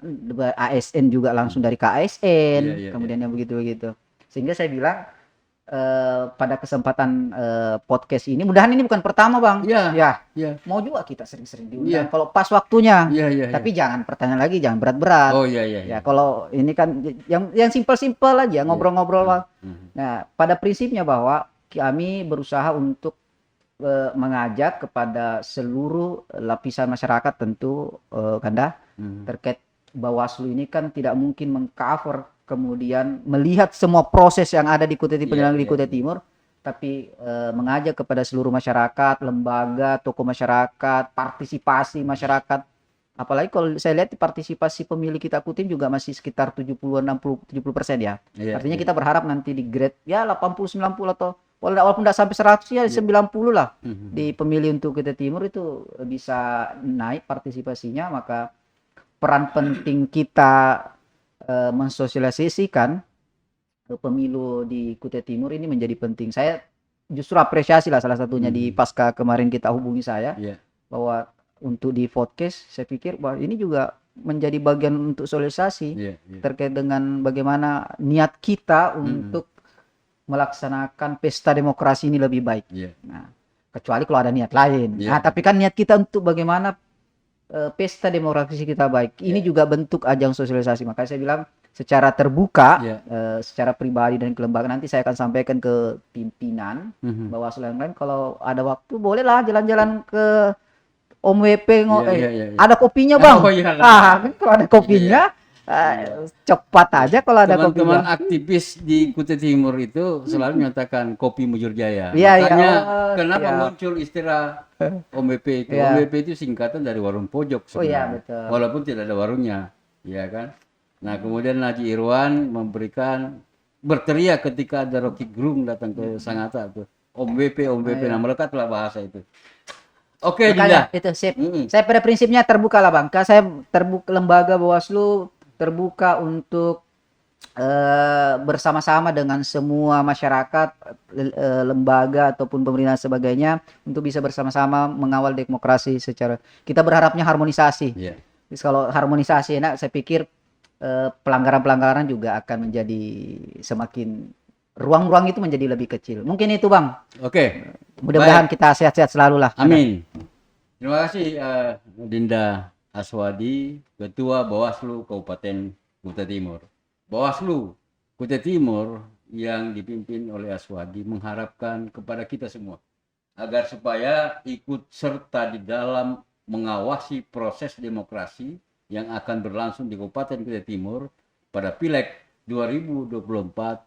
ASN juga langsung dari KASN kemudian yang begitu-begitu. Sehingga saya bilang pada kesempatan podcast ini mudahan ini bukan pertama, Bang. Mau juga kita sering-sering diundang kalau pas waktunya. Tapi jangan pertanyaan lagi, jangan berat-berat. Ya kalau ini kan yang simpel-simpel aja ngobrol-ngobrol. Nah, pada prinsipnya bahwa kami berusaha untuk mengajak kepada seluruh lapisan masyarakat tentu Kanda terkait Bawaslu ini kan tidak mungkin mengcover kemudian melihat semua proses yang ada di Kutai Timur, tapi mengajak kepada seluruh masyarakat, lembaga, tokoh masyarakat, partisipasi masyarakat. Apalagi kalau saya lihat partisipasi pemilih kita Kutim juga masih sekitar 70% ya. Artinya kita berharap nanti di grade ya 80-90 atau walaupun tidak sampai 100 ya 90 lah di pemilih untuk Kutai Timur itu bisa naik partisipasinya. Maka peran penting kita mensosialisasikan pemilu di Kutai Timur ini menjadi penting. Saya justru apresiasi lah salah satunya di pasca kemarin kita hubungi saya bahwa untuk di podcast, saya pikir bahwa ini juga menjadi bagian untuk sosialisasi terkait dengan bagaimana niat kita untuk melaksanakan pesta demokrasi ini lebih baik. Nah, kecuali kalau ada niat lain. Nah, tapi kan niat kita untuk bagaimana pesta demokrasi kita baik. Ini juga bentuk ajang sosialisasi. Makanya saya bilang secara terbuka, secara pribadi dan kelembagaan, nanti saya akan sampaikan ke pimpinan Bawaslu yang lain, kalau ada waktu bolehlah jalan-jalan ke Om WP, ada kopinya Bang. Kan kalau ada kopinya, cepat aja kalau ada kopi. Teman-teman aktivis di Kutai Timur itu selalu menyatakan kopi Mujur Jaya. Makanya kenapa muncul istilah Om WP itu? Om WP itu singkatan dari warung pojok sebenarnya. Betul. Walaupun tidak ada warungnya, ya kan? Nah, kemudian Haji Irwan berteriak ketika ada Rocky Gerung datang ke Sangatta tuh. Om WP, nah melekatlah bahasa itu. Oke, Dinda. Itu sip. Saya pada prinsipnya terbuka lah Bang. Saya terbuka, lembaga Bawaslu terbuka untuk bersama-sama dengan semua masyarakat, lembaga ataupun pemerintah sebagainya untuk bisa bersama-sama mengawal demokrasi secara, kita berharapnya harmonisasi. Jadi kalau harmonisasi enak, saya pikir pelanggaran-pelanggaran juga akan menjadi semakin, ruang-ruang itu menjadi lebih kecil. Mungkin itu Bang. Oke. Mudah-mudahan kita sehat-sehat selalu lah. Amin. Terima kasih Dinda Aswadi, Ketua Bawaslu Kabupaten Kutai Timur. Bawaslu Kutai Timur yang dipimpin oleh Aswadi mengharapkan kepada kita semua agar supaya ikut serta di dalam mengawasi proses demokrasi yang akan berlangsung di Kabupaten Kutai Timur pada Pileg 2024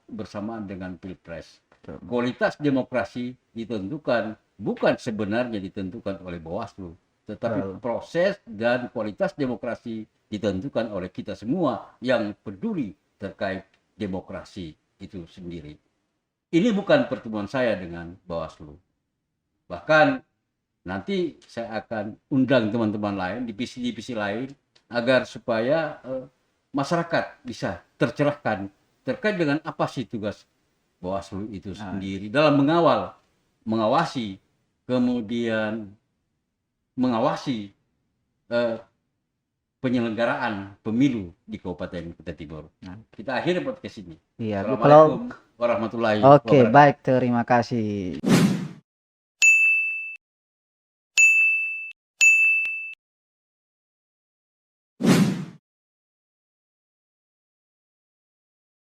bersamaan dengan Pilpres. Kualitas demokrasi ditentukan, bukan sebenarnya ditentukan oleh Bawaslu, tetapi proses dan kualitas demokrasi ditentukan oleh kita semua yang peduli terkait demokrasi itu sendiri. Ini bukan pertemuan saya dengan Bawaslu. Bahkan nanti saya akan undang teman-teman lain, divisi-divisi lain, agar supaya masyarakat bisa tercerahkan terkait dengan apa sih tugas Bawaslu itu sendiri dalam mengawasi, kemudian mengawasi penyelenggaraan pemilu di Kabupaten Kutai Timur. Kita akhiri podcast ini. Iya, Assalamualaikum warahmatullahi wabarakatuh. Oke, baik, terima kasih.